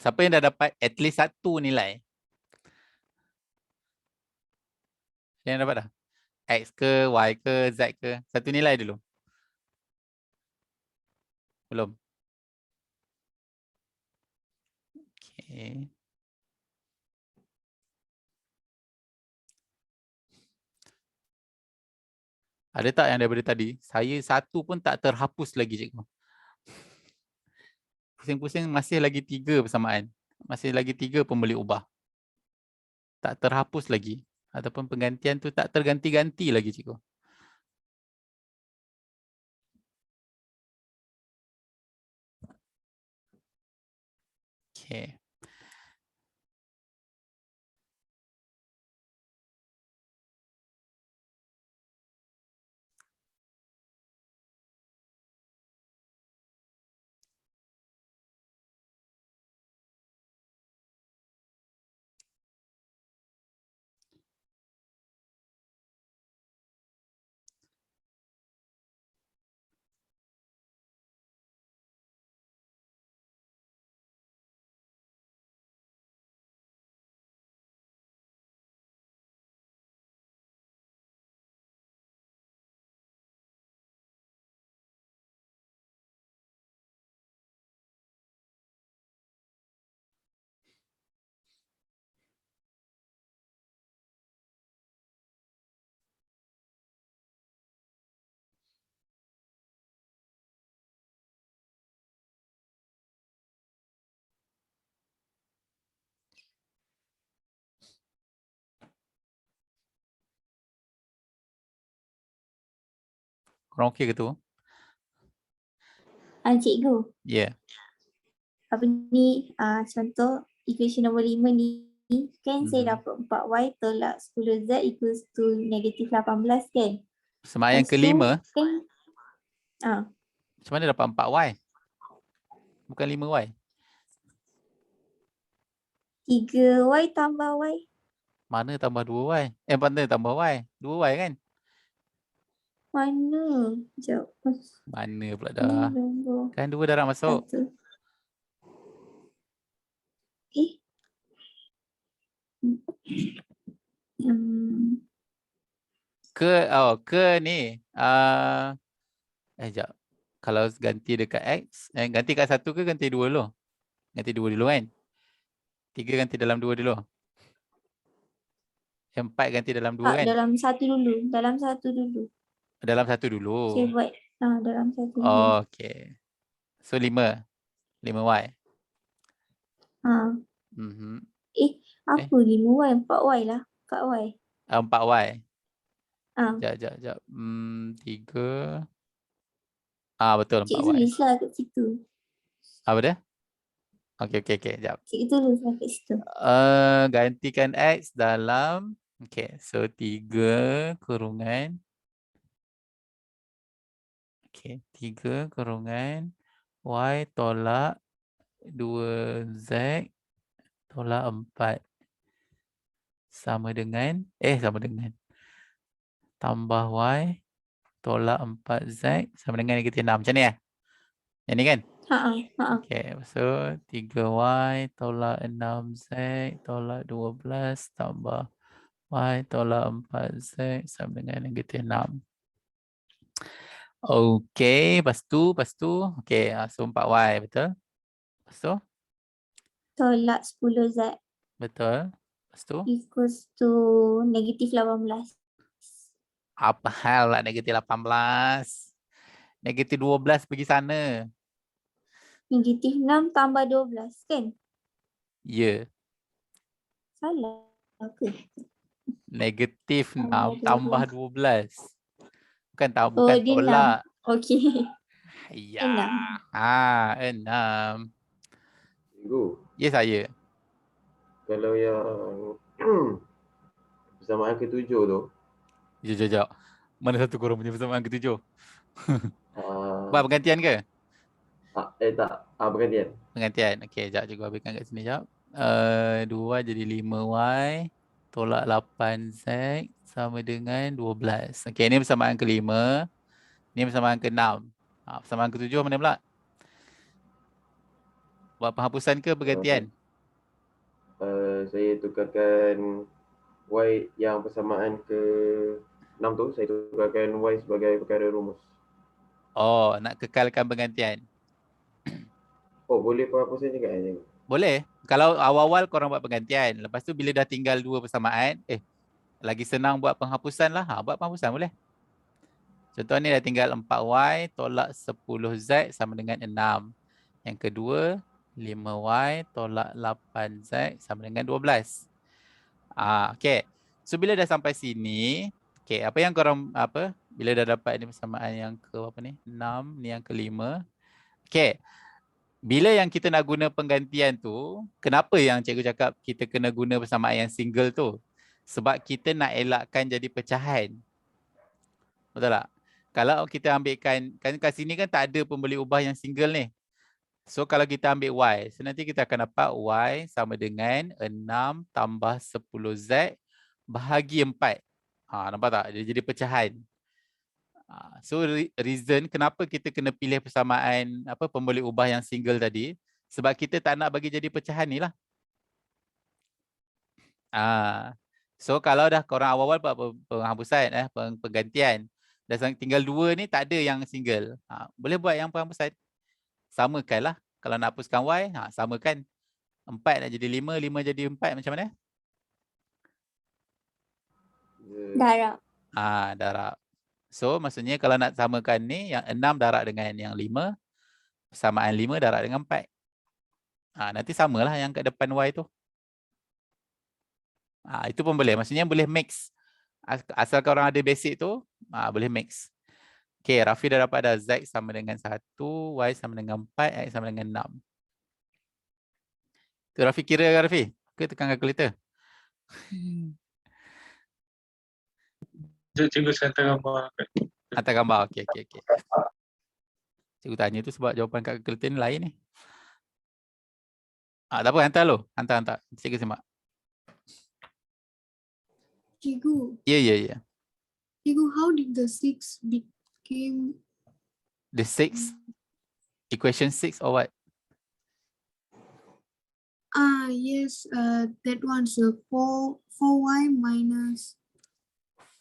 Siapa yang dah dapat at least 1 nilai? Yang dapat dah? X ke, Y ke, Z ke? 1 nilai dulu. Belum? Okay. Ada tak yang daripada tadi? Saya 1 pun tak terhapus lagi cikgu. Pusing-pusing masih lagi 3 persamaan. Masih lagi 3 pun boleh ubah. Tak terhapus lagi. Ataupun penggantian tu tak terganti-ganti lagi cikgu. Okay. Korang okey ke tu? Cikgu, Ya. Yeah. apa ni, contoh equation nombor 5 ni kan saya dapat 4y tolak 10z equals to negatif 18 kan. Semak yang Lepas tu kelima, kan, macam mana dapat 4y? Bukan 5y. 3y tambah y. Mana tambah 2y? Mana tambah y? 2y kan? Mana? Sekejap. Mana pula Ni dah? nombor Kan 2 dah nak masuk. 1. Ke ni. Sekejap. Kalau ganti dekat X, ganti kat 1 ke ganti 2 dulu? Ganti 2 dulu kan? 3 ganti dalam 2 dulu. 4 ganti dalam 2 kan? Dalam 1 dulu. Dalam 1 dulu. Dalam 1 dulu. Saya buat dalam 1 dulu. Okay. So 5. 5y. Apa 5y? 4y lah. 4y. 4y. Sekejap. 3. Betul 4y. Cikgu tulislah kat situ. Apa dia? Okay. Sekejap. Cikgu tulislah kat situ. Gantikan X dalam. Okay. So 3 kurungan. Okay. 3 kurungan. Y tolak 2Z tolak 4. Sama dengan. Tambah Y tolak 4Z sama dengan negatif 6. Macam ni ya? Yang ni kan? Okay. So 3Y tolak 6Z tolak 12 tambah Y tolak 4Z sama dengan negatif 6. Okay. Lepas tu. Okay. So 4Y. Betul? Lepas tu? Tolak 10Z. Betul. Lepas tu? Equals to negatif 18. Apa hal lah negatif 18? Negatif 12 pergi sana. Negatif 6 tambah 12 kan? Ya. Salah ke? Negatif 6 tambah 12. Bukan dia tolak. 6. Okey. Ya. 6. Cikgu. Ya saya. Kalau yang persamaan ke-7 tu. Sekejap. Mana satu korang punya persamaan ke-7? Buat pergantian ke? Tak. Pergantian. Pergantian. Okey, sekejap cikgu habiskan kat sini sekejap. 2 jadi 5y tolak 8z sama dengan 12. Okey, ini persamaan kelima. Ini persamaan ke-6. Persamaan ke-7 mana pula? Buat penghapusan ke pergantian? Saya tukarkan Y yang persamaan ke-6 tu, saya tukarkan Y sebagai perkara rumus. Oh, nak kekalkan pergantian. Oh, boleh penghapusan juga kan? Boleh. Kalau awal-awal korang buat pergantian. Lepas tu bila dah tinggal 2 persamaan, lagi senang buat penghapusan lah. Buat penghapusan boleh. Contoh ni dah tinggal 4y tolak 10z sama dengan 6. Yang kedua, 5y tolak 8z sama dengan 12. Okay. So bila dah sampai sini, okay, apa yang korang bila dah dapat ni persamaan yang ke berapa ni? 6, ni yang ke-5. Okay. bila yang kita nak guna penggantian tu, kenapa yang cikgu cakap kita kena guna persamaan yang single tu? Sebab kita nak elakkan jadi pecahan. Betul tak? Kalau kita ambilkan, kan kat sini kan tak ada pembeli ubah yang single ni. So kalau kita ambil Y, so nanti kita akan dapat Y sama dengan 6 tambah 10Z bahagi 4. Nampak tak? Dia jadi pecahan. So reason kenapa kita kena pilih persamaan pembeli ubah yang single tadi, sebab kita tak nak bagi jadi pecahan ni lah. So kalau dah korang awal-awal buat penghapusan, penggantian, dah tinggal 2 ni tak ada yang single. Boleh buat yang penghapusan. Samakan lah. Kalau nak hapuskan Y, samakan. 4 nak jadi 5, 5 jadi 4 macam mana? Darab. Darab. So maksudnya kalau nak samakan ni, yang 6 darab dengan yang 5, persamaan 5 darab dengan 4. Nanti samalah yang kat depan Y tu. Itu pun boleh. Maksudnya boleh mix. Asalkan orang ada basic tu, boleh mix. Okay, Rafi dah dapat dah Z sama dengan 1, Y sama dengan 4, X sama dengan 6. Tu Rafi kira ke Rafi? Ke tekan kalkulator? Cikgu saya hantar gambar. Hantar gambar, okey. Cikgu tanya tu sebab jawapan kat kalkulator ni lain ni. Tak apa, hantar lu. Hantar. Cikgu simak. Cikgu. Ya. Cikgu, how did the 6 became The 6? Equation 6 or what? Yes, that one's 4y minus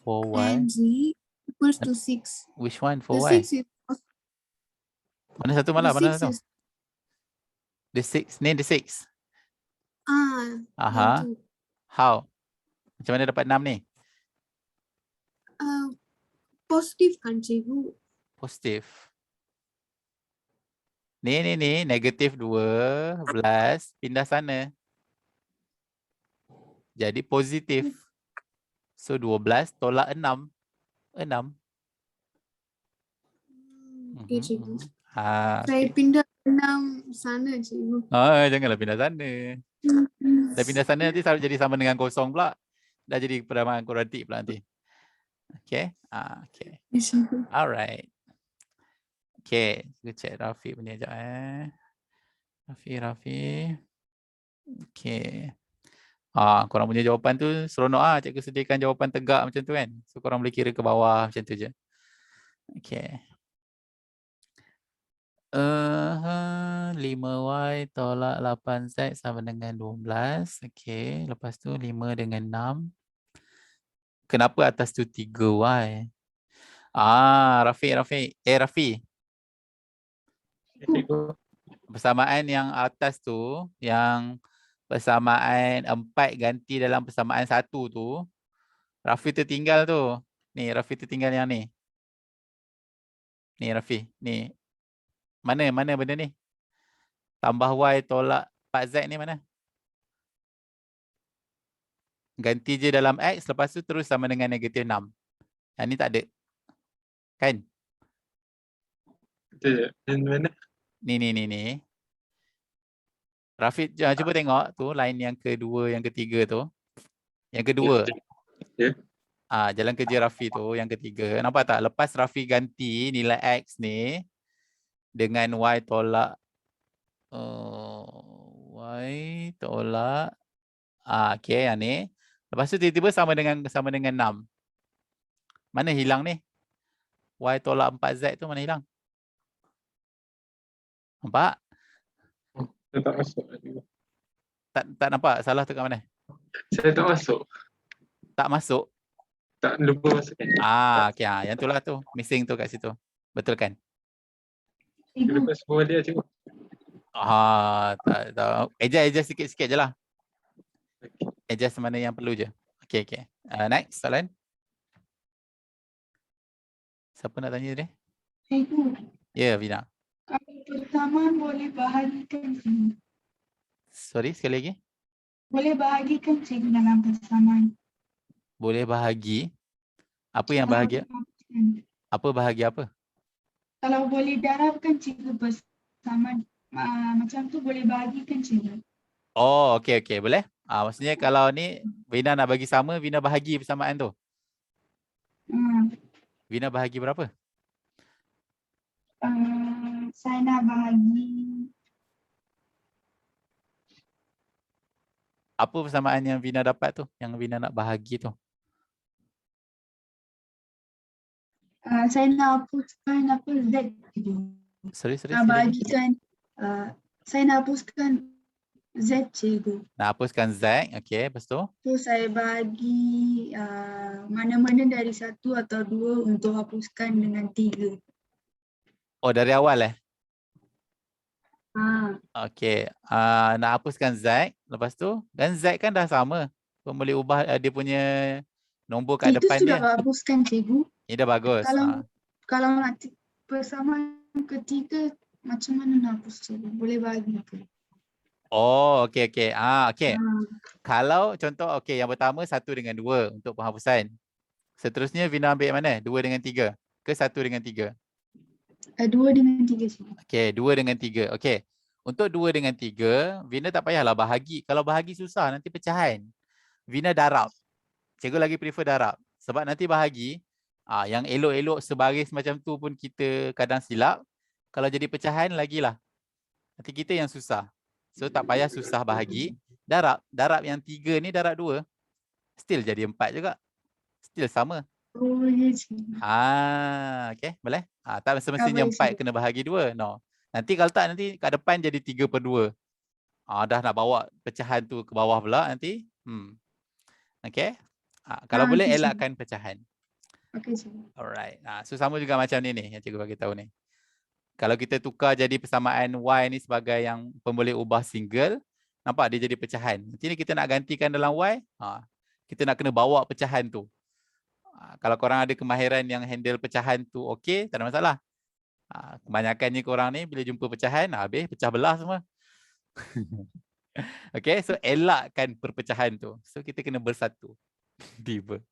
4y. z equals to 6. Which one? The 4y? 6 is Mana satu malah? Mana satu? The 6. Ni the 6. itu. How? Macam mana dapat 6 ni? Positif kan cikgu? Positif. Ni negatif 12 pindah sana. Jadi positif. So 12 tolak 6. 6. Okay, cikgu. Saya pindah 6 sana cikgu. Janganlah pindah sana. Dah pindah sana nanti jadi sama dengan kosong pula. Dah jadi peramahan kuadratik pula nanti. Okay. Alright. Okay. Kita check Rafi punya sekejap. Rafi. Okay. Korang punya jawapan tu seronok cikgu sediakan jawapan tegak macam tu kan. So korang boleh kira ke bawah macam tu je. Okay. 5y tolak 8z sama dengan 12. Okay. Lepas tu 5 dengan 6. Kenapa atas tu 3y? Rafi. Persamaan yang atas tu, yang persamaan 4 ganti dalam persamaan 1 tu, Rafi tertinggal tu. Ni, Rafi tertinggal yang ni. Ni Rafi, ni. Mana benda ni? Tambah y tolak 4z ni mana? Ganti je dalam x, lepas tu terus sama dengan negatif 6. Yang ni tak ada. Kan? Betul. Mana? Ni. Rafiq, cuba tengok tu line yang kedua, yang ketiga tu. Yang kedua. Ya. Jalan kerja Rafi tu yang ketiga. Nampak tak? Lepas Rafi ganti nilai x ni dengan y tolak okay, yang ni. Lepas tu tiba-tiba sama dengan 6. Mana hilang ni? Y tolak 4z tu mana hilang? Nampak? Saya tak masuk. Tak nampak? Salah tu kat mana? Saya tak masuk. Tak masuk? Tak lupa masukkan. Okay. Yang tu lah tu. Missing tu kat situ. Betul kan? Lepas bawah dia cikgu. Tak. Adjust sikit-sikit je lah. Adjust mana yang perlu je. Okay. Next soalan. Siapa nak tanya dia? Cikgu. Ya, Vina. Kalau persamaan boleh bahagikan cikgu. Sorry, sekali lagi. Boleh bahagikan cikgu dalam persamaan. Boleh bahagi. Apa yang bahagia? Apa bahagi apa? Kalau boleh darabkan cikgu persamaan macam tu boleh bahagikan cikgu. Oh, okey okey, boleh? Maksudnya kalau ni Vina nak bagi sama, Vina bahagi persamaan tu. Vina bahagi berapa? Saya nak bahagi Apa persamaan yang Vina dapat tu? Yang Vina nak bahagi tu? saya nak hapuskan apa Z cikgu. Sorry, Nak sila lagi. bahagikan saya nak hapuskan Z cikgu. Nak hapuskan Z, okey, lepas tu? So saya bahagi mana-mana dari 1 atau 2 untuk hapuskan dengan 3. Oh, dari awal Ha. Okey, nak hapuskan Z, lepas tu dan Z kan dah sama. Kau boleh ubah dia punya nombor kat Itu depan sudah dia. hapuskan cikgu. Ini dah bagus. Kalau nak persamaan ketiga macam mana nak hapus cikgu? Boleh bagi ke? Oh, okey okey. Okey. Kalau contoh okey, yang pertama 1 dengan 2 untuk penghapusan. Seterusnya Vina ambil mana? 2 dengan 3 ke 1 dengan 3? 2 dengan 3 cikgu. Okey, 2 dengan 3. Okey. Untuk 2 dengan 3, Vina tak payahlah bahagi. Kalau bahagi susah nanti pecahan. Vina darab. Cikgu lagi prefer darab. Sebab nanti bahagi, yang elok-elok sebaris macam tu pun kita kadang silap. Kalau jadi pecahan lagilah. Nanti kita yang susah. So tak payah susah bahagi. Darab. Darab yang 3 ni darab 2. Still jadi 4 juga. Still sama. Oh, ya cikgu. Okey, boleh? Tak semestinya Boleh, 4 cikgu. kena bahagi 2. No. Nanti kalau tak, nanti kat depan jadi 3/2. Dah nak bawa pecahan tu ke bawah pula nanti. Okey. Kalau boleh okey, cikgu. elakkan pecahan. Okey cikgu. Alright. So sama juga macam ni yang cikgu bagi tahu ni. Kalau kita tukar jadi persamaan Y ni sebagai yang pemboleh ubah single, nampak dia jadi pecahan. Nanti ni kita nak gantikan dalam Y, kita nak kena bawa pecahan tu. Kalau korang ada kemahiran yang handle pecahan tu okey, tak ada masalah. Kebanyakannya korang ni bila jumpa pecahan, habis pecah belah semua. Okey, so elakkan perpecahan tu. So kita kena bersatu. Tiba.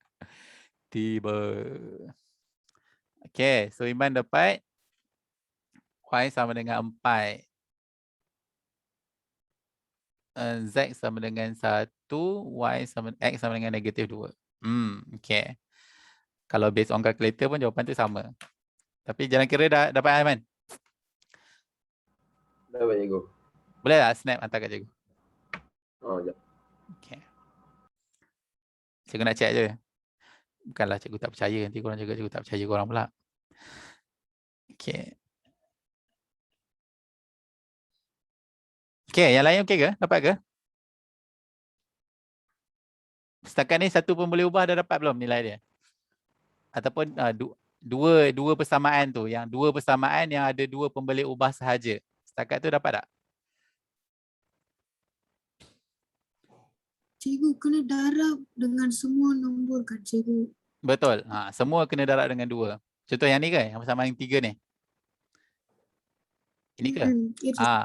Okey, so Iman dapat Y sama dengan 4. Z sama dengan 1, X sama dengan -2. Okey. Kalau based on calculator pun jawapan tu sama. Tapi jalan kira dah dapat Iman? Dapat cikgu. Boleh tak snap hantar kat cikgu? Sekejap. Okey. Cikgu nak check je. Bukanlah cikgu tak percaya, nanti korang juga cikgu tak percaya korang pula. Okey. Okey, yang lain okey ke? Dapat ke? Setakat ni satu pun boleh ubah dah dapat belum nilai dia? Ataupun dua persamaan tu, yang dua persamaan yang ada 2 pemboleh ubah sahaja. Setakat tu dapat tak? Cikgu kena darab dengan semua nombor kan cikgu? Betul. Semua kena darab dengan 2. Contoh yang ni ke? Yang persamaan yang 3 ni? Ini ke?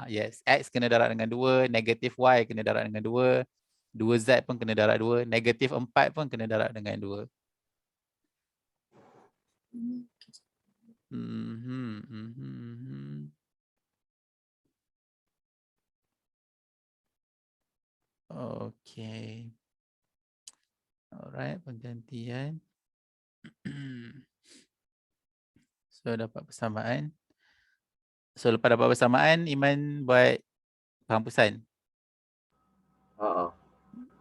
Yes. X kena darab dengan 2, negatif Y kena darab dengan 2, 2Z pun kena darab 2, negatif 4 pun kena darab dengan 2. Okay. Alright, pergantian. So dapat persamaan. So lepas dapat persamaan, Iman buat penghapusan.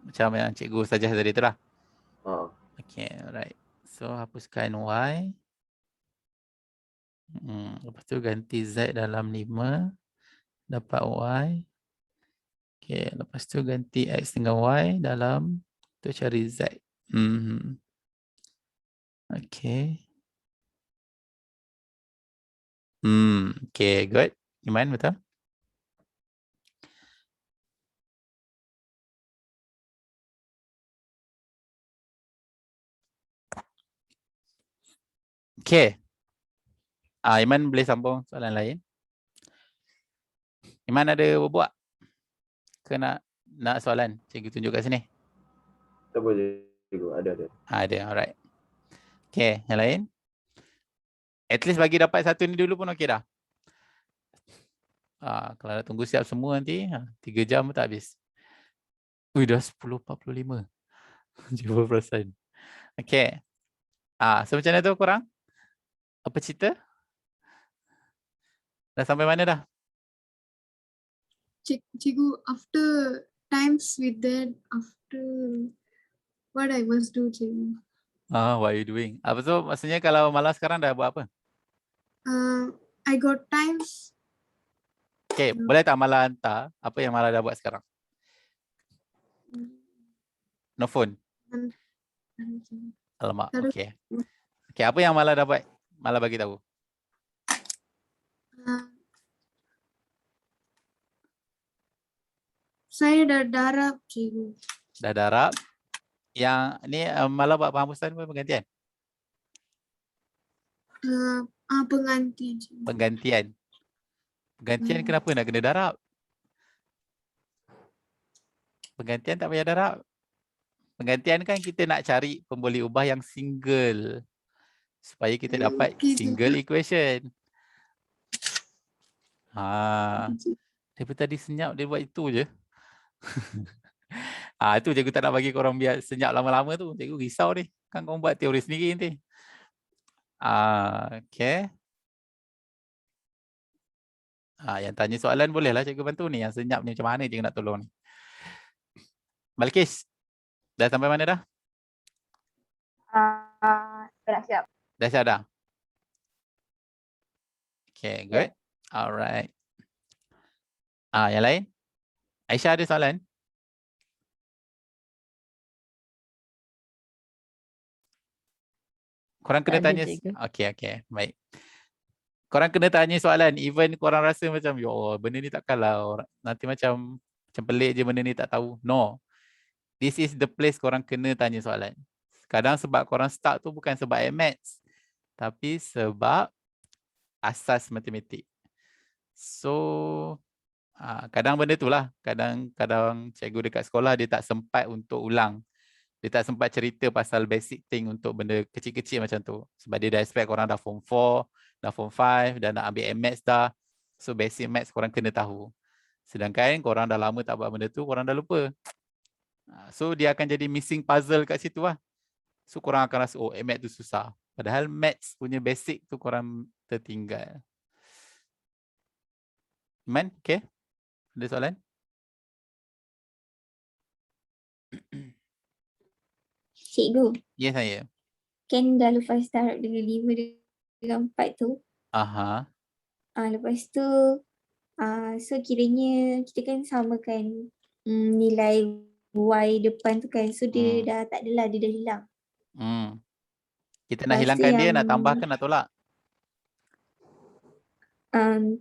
Macam yang cikgu saja tadi tu lah. Okay, alright. So hapuskan Y. Lepas tu ganti Z dalam 5. Dapat Y. Okay, lepas tu ganti X dengan Y dalam tu cari Z. Okay. Okay, good. Iman, betul? Okay. Iman boleh sambung soalan lain. Iman ada buat ke nak soalan? Cikgu tunjuk kat sini. Tak boleh cikgu, ada. Ada, alright. Okay, yang lain? At least bagi dapat satu ni dulu pun okey dah. Kalau nak tunggu siap semua nanti 3 jam pun tak habis. Ui, dah 10.45. 70%. Okay. So macam mana tu korang? Apa cerita? Dah sampai mana dah? Cikgu, after times with that, after what I must do, cikgu? What are you doing? Apa tu? Maksudnya kalau malas sekarang dah buat apa? I got times. Okay, boleh tak Mala hantar apa yang Mala dah buat sekarang? No phone? Alamak, okay. Okay, apa yang Mala dah buat? Mala bagi tahu. Saya dah darab, cikgu. Dah darab. Yang ni Mala buat penghapusan pun penggantian? Penggantian, cikgu. Penggantian. Penggantian kenapa nak kena darab? Penggantian tak payah darab. Penggantian kan kita nak cari pemboleh ubah yang single. Supaya kita dapat single equation. Daripada tadi senyap dia buat itu je. Itu cikgu tak nak bagi korang biar senyap lama-lama tu. Cikgu risau ni. Kan korang buat teori sendiri nanti. Okay. Yang tanya soalan bolehlah cikgu bantu ni. Yang senyap ni macam mana cikgu nak tolong ni. Balkis, dah sampai mana dah? Dah siap. Dah siap dah? Okay, good. Alright. Yang lain? Aisyah ada soalan? Korang kena tanya. Okay, baik. Korang kena tanya soalan. Even korang rasa macam, ya Allah, benda ni takkanlah. Nanti macam pelik je benda ni tak tahu. No. This is the place korang kena tanya soalan. Kadang sebab korang start tu bukan sebab maths. Tapi sebab asas matematik. So, kadang benda tu lah. Kadang cikgu dekat sekolah dia tak sempat untuk ulang. Dia tak sempat cerita pasal basic thing untuk benda kecil-kecil macam tu. Sebab dia dah expect korang dah form 4, dah form 5, dah nak ambil maths dah. So basic maths korang kena tahu. Sedangkan korang dah lama tak buat benda tu, korang dah lupa. So dia akan jadi missing puzzle kat situ lah. So korang akan rasa, oh maths tu susah. Padahal maths punya basic tu korang tertinggal. Iman, okay? Ada soalan? Cikgu. Ya, saya. Kan dah lepas darab dengan 5 dengan 4 tu. Lepas tu, so kiranya kita kan samakan nilai Y depan tu kan. So dia dah tak adalah, dia dah hilang. Kita nak hilangkan dia, nak tambahkan, nak tolak?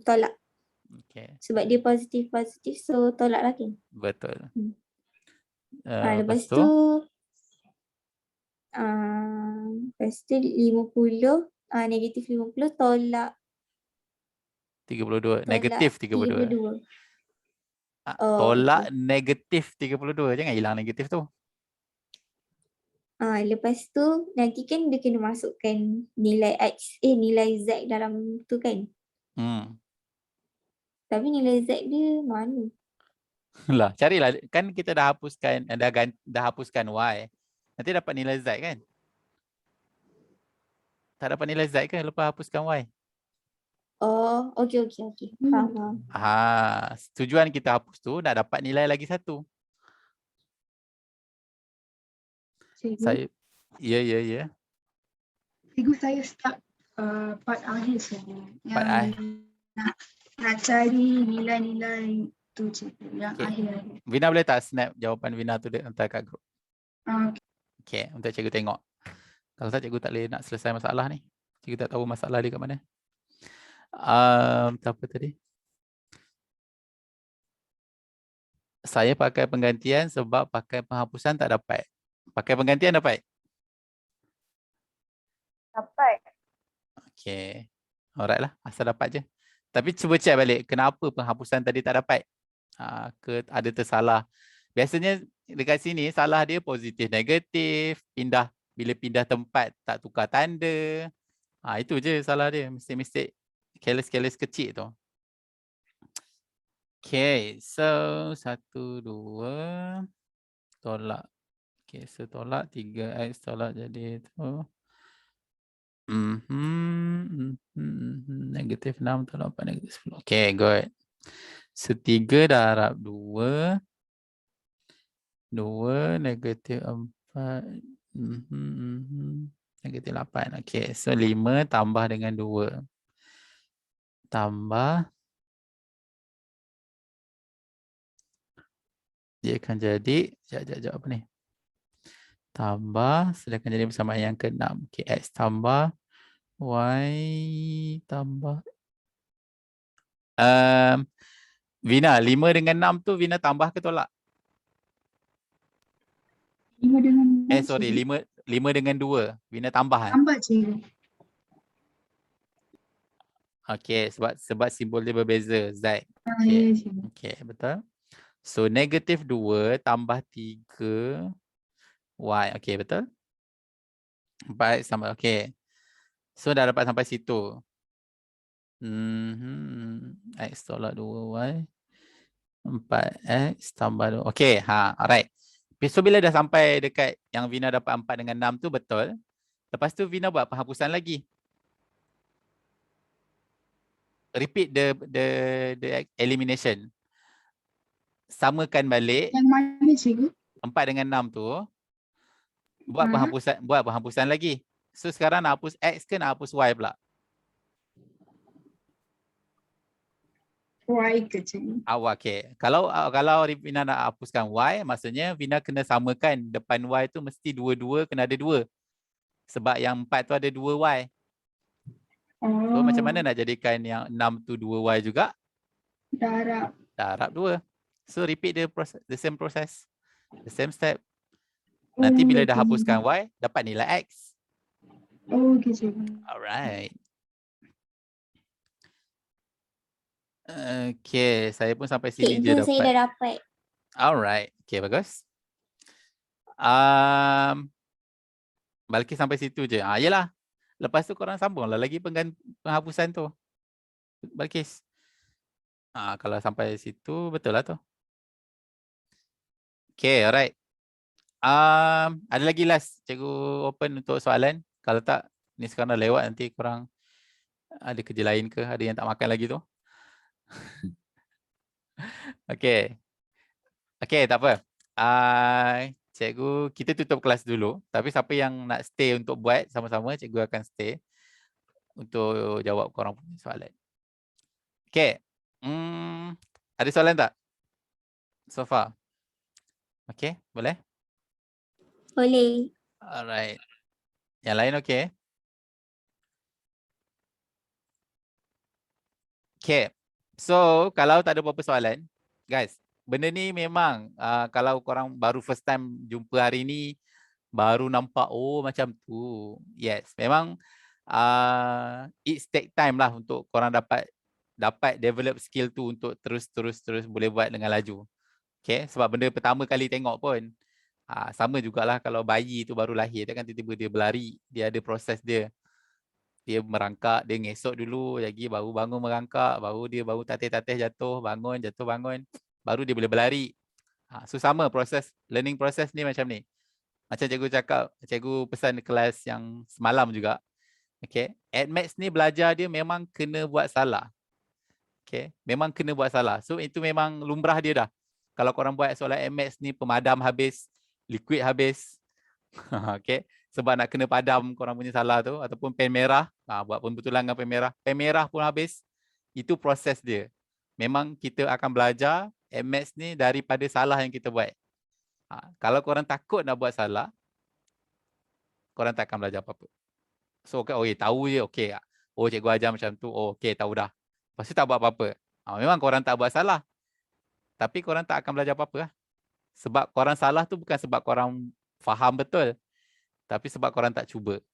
Tolak. Okay. Sebab dia positif, so tolak lah kan. Betul. Lepas tu 50, negatif 50 tolak 32, negatif 32. 32. Tolak negatif 32, jangan hilang negatif tu. Lepas tu nanti kan dia kena masukkan nilai X, nilai Z dalam tu kan. Tapi nilai Z dia mana? Lah, carilah. Kan kita dah hapuskan, dah hapuskan Y. Nanti dapat nilai Z kan? Tak dapat nilai Z kan lepas hapuskan Y? Oh, okey. Faham. Tujuan kita hapus tu nak dapat nilai lagi satu. Cikgu. Ya. Cikgu, saya start part akhir saja. Part akhir. Nak cari nilai-nilai tu, cikgu, yang akhir. Vina boleh tak snap jawapan Vina tu dia hantar kat grup? Okay, untuk cikgu tengok. Kalau tak, cikgu tak boleh nak selesai masalah ni. Cikgu tak tahu masalah dia kat mana. Apa tadi? Saya pakai penggantian sebab pakai penghapusan tak dapat. Pakai penggantian dapat? Dapat. Okay. Alright lah. Asal dapat je. Tapi cuba check balik. Kenapa penghapusan tadi tak dapat? Ke ada tersalah? Biasanya dekat sini salah dia positif, negatif. Bila pindah tempat tak tukar tanda. Itu je salah dia. Mistake-mistake careless kecil tu. Okay, so 1, 2 tolak. Okay, so tolak 3x tolak jadi itu. Negatif 6 tolak 4 negatif 10. Okay, good. So 3 darab 2. 2 negatif 4. Negatif 8. Okay, so 5 tambah dengan 2. Tambah. Dia akan jadi, sekejap apa ni? Tambah, sedangkan jadi bersamaan yang ke-6. Okay, x tambah, y tambah. Vina, 5 dengan 6 tu Vina tambah ke tolak? 5 dengan 6 Sorry, cikgu. 5 dengan 2. Vina tambah Tambah cikgu. Okay, sebab simbol dia berbeza, Z. Ya cikgu. Okay, betul. So, negatif 2 tambah 3 y. Okay, betul? 4 sama, okay. So, dah dapat sampai situ. X tolak 2y. 4x tambah 2. Okay, alright. So, bila dah sampai dekat yang Vina dapat 4 dengan 6 tu betul. Lepas tu Vina buat penghapusan lagi. Repeat the elimination. Samakan balik. Yang mana cikgu? 4 dengan 6 tu. Buat penghapusan lagi. So sekarang nak hapus X ke nak hapus Y pula? Y ke cikgu? Okay. Kalau Vina nak hapuskan Y, maksudnya Vina kena samakan depan Y tu mesti 2 kena ada 2. Sebab yang 4 tu ada 2Y. So macam mana nak jadikan yang 6 tu 2Y juga? Darab 2. So repeat the same process. The same step. Nanti bila dah hapuskan Y, dapat nilai X. Okay cikgu. Alright. Okay, saya pun sampai sini je dapat. Saya dah dapat. Alright, okay, bagus. Balkis sampai situ je. Yelah. Lepas tu korang sambunglah lagi penghapusan tu. Balkis. Kalau sampai situ, betul lah tu. Okay, alright. Ada lagi last. Cikgu open untuk soalan. Kalau tak, ni sekarang dah lewat. Nanti korang ada kerja lain ke? Ada yang tak makan lagi tu? Okay. Okay, tak apa. Cikgu, kita tutup kelas dulu. Tapi siapa yang nak stay untuk buat sama-sama, cikgu akan stay untuk jawab korang punya soalan. Okay. Ada soalan tak? So far? Okay, boleh? Boleh. Alright. Yang lain okay? Okay. So, kalau tak ada apa-apa soalan, guys, benda ni memang kalau korang baru first time jumpa hari ni, baru nampak, oh macam tu. Yes, memang it take time lah untuk korang dapat develop skill tu untuk terus boleh buat dengan laju. Okay, sebab benda pertama kali tengok pun, sama jugalah kalau bayi tu baru lahir, kan tiba-tiba dia berlari, dia ada proses dia. Dia merangkak, dia ngesok dulu, lagi baru bangun merangkak, baru tatih-tatih jatuh, bangun, baru dia boleh berlari. So sama proses, learning proses ni macam ni. Macam cikgu cakap, cikgu pesan kelas yang semalam juga. Okay, Admaths ni belajar dia memang kena buat salah. Okay, memang kena buat salah. So itu memang lumrah dia dah. Kalau korang buat soalan Admaths ni pemadam habis, liquid habis. Okay, sebab nak kena padam korang punya salah tu, ataupun pen merah, buat pembetulan dengan pen merah pun habis. Itu proses dia. Memang kita akan belajar Admaths ni daripada salah yang kita buat. Kalau korang takut nak buat salah, korang tak akan belajar apa-apa. So, tahu je, okay. Oh, cikgu ajar macam tu, oh, okay, tahu dah. Lepas tu tak buat apa-apa. Memang korang tak buat salah. Tapi korang tak akan belajar apa-apa lah. Sebab korang salah tu bukan sebab korang faham betul. Tapi sebab korang tak cuba.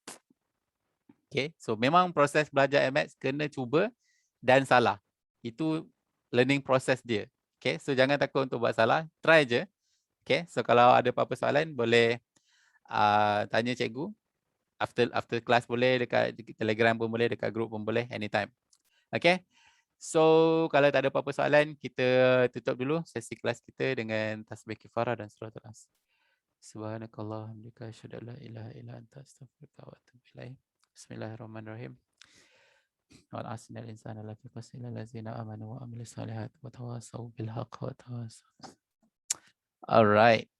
Okay, so memang proses belajar Admaths kena cuba dan salah. Itu learning process dia. Okay, so jangan takut untuk buat salah. Try je. Okay, so kalau ada apa-apa soalan, boleh tanya cikgu. After class boleh, dekat Telegram pun boleh, dekat group pun boleh, anytime. Okay, So kalau tak ada apa-apa soalan, kita tutup dulu sesi kelas kita dengan tasbih kifarah dan suratul Asr. Subhanakallah hamdika asyhadu an la ilaha illa anta astaghfiruka wa atubu ilaik. Bismillahirrahmanirrahim. Wal 'asri innal insana lafi khusr illa allazina amanu wa amilus solihat wa tawassaw bil haqqi wa tawassaw. Alright.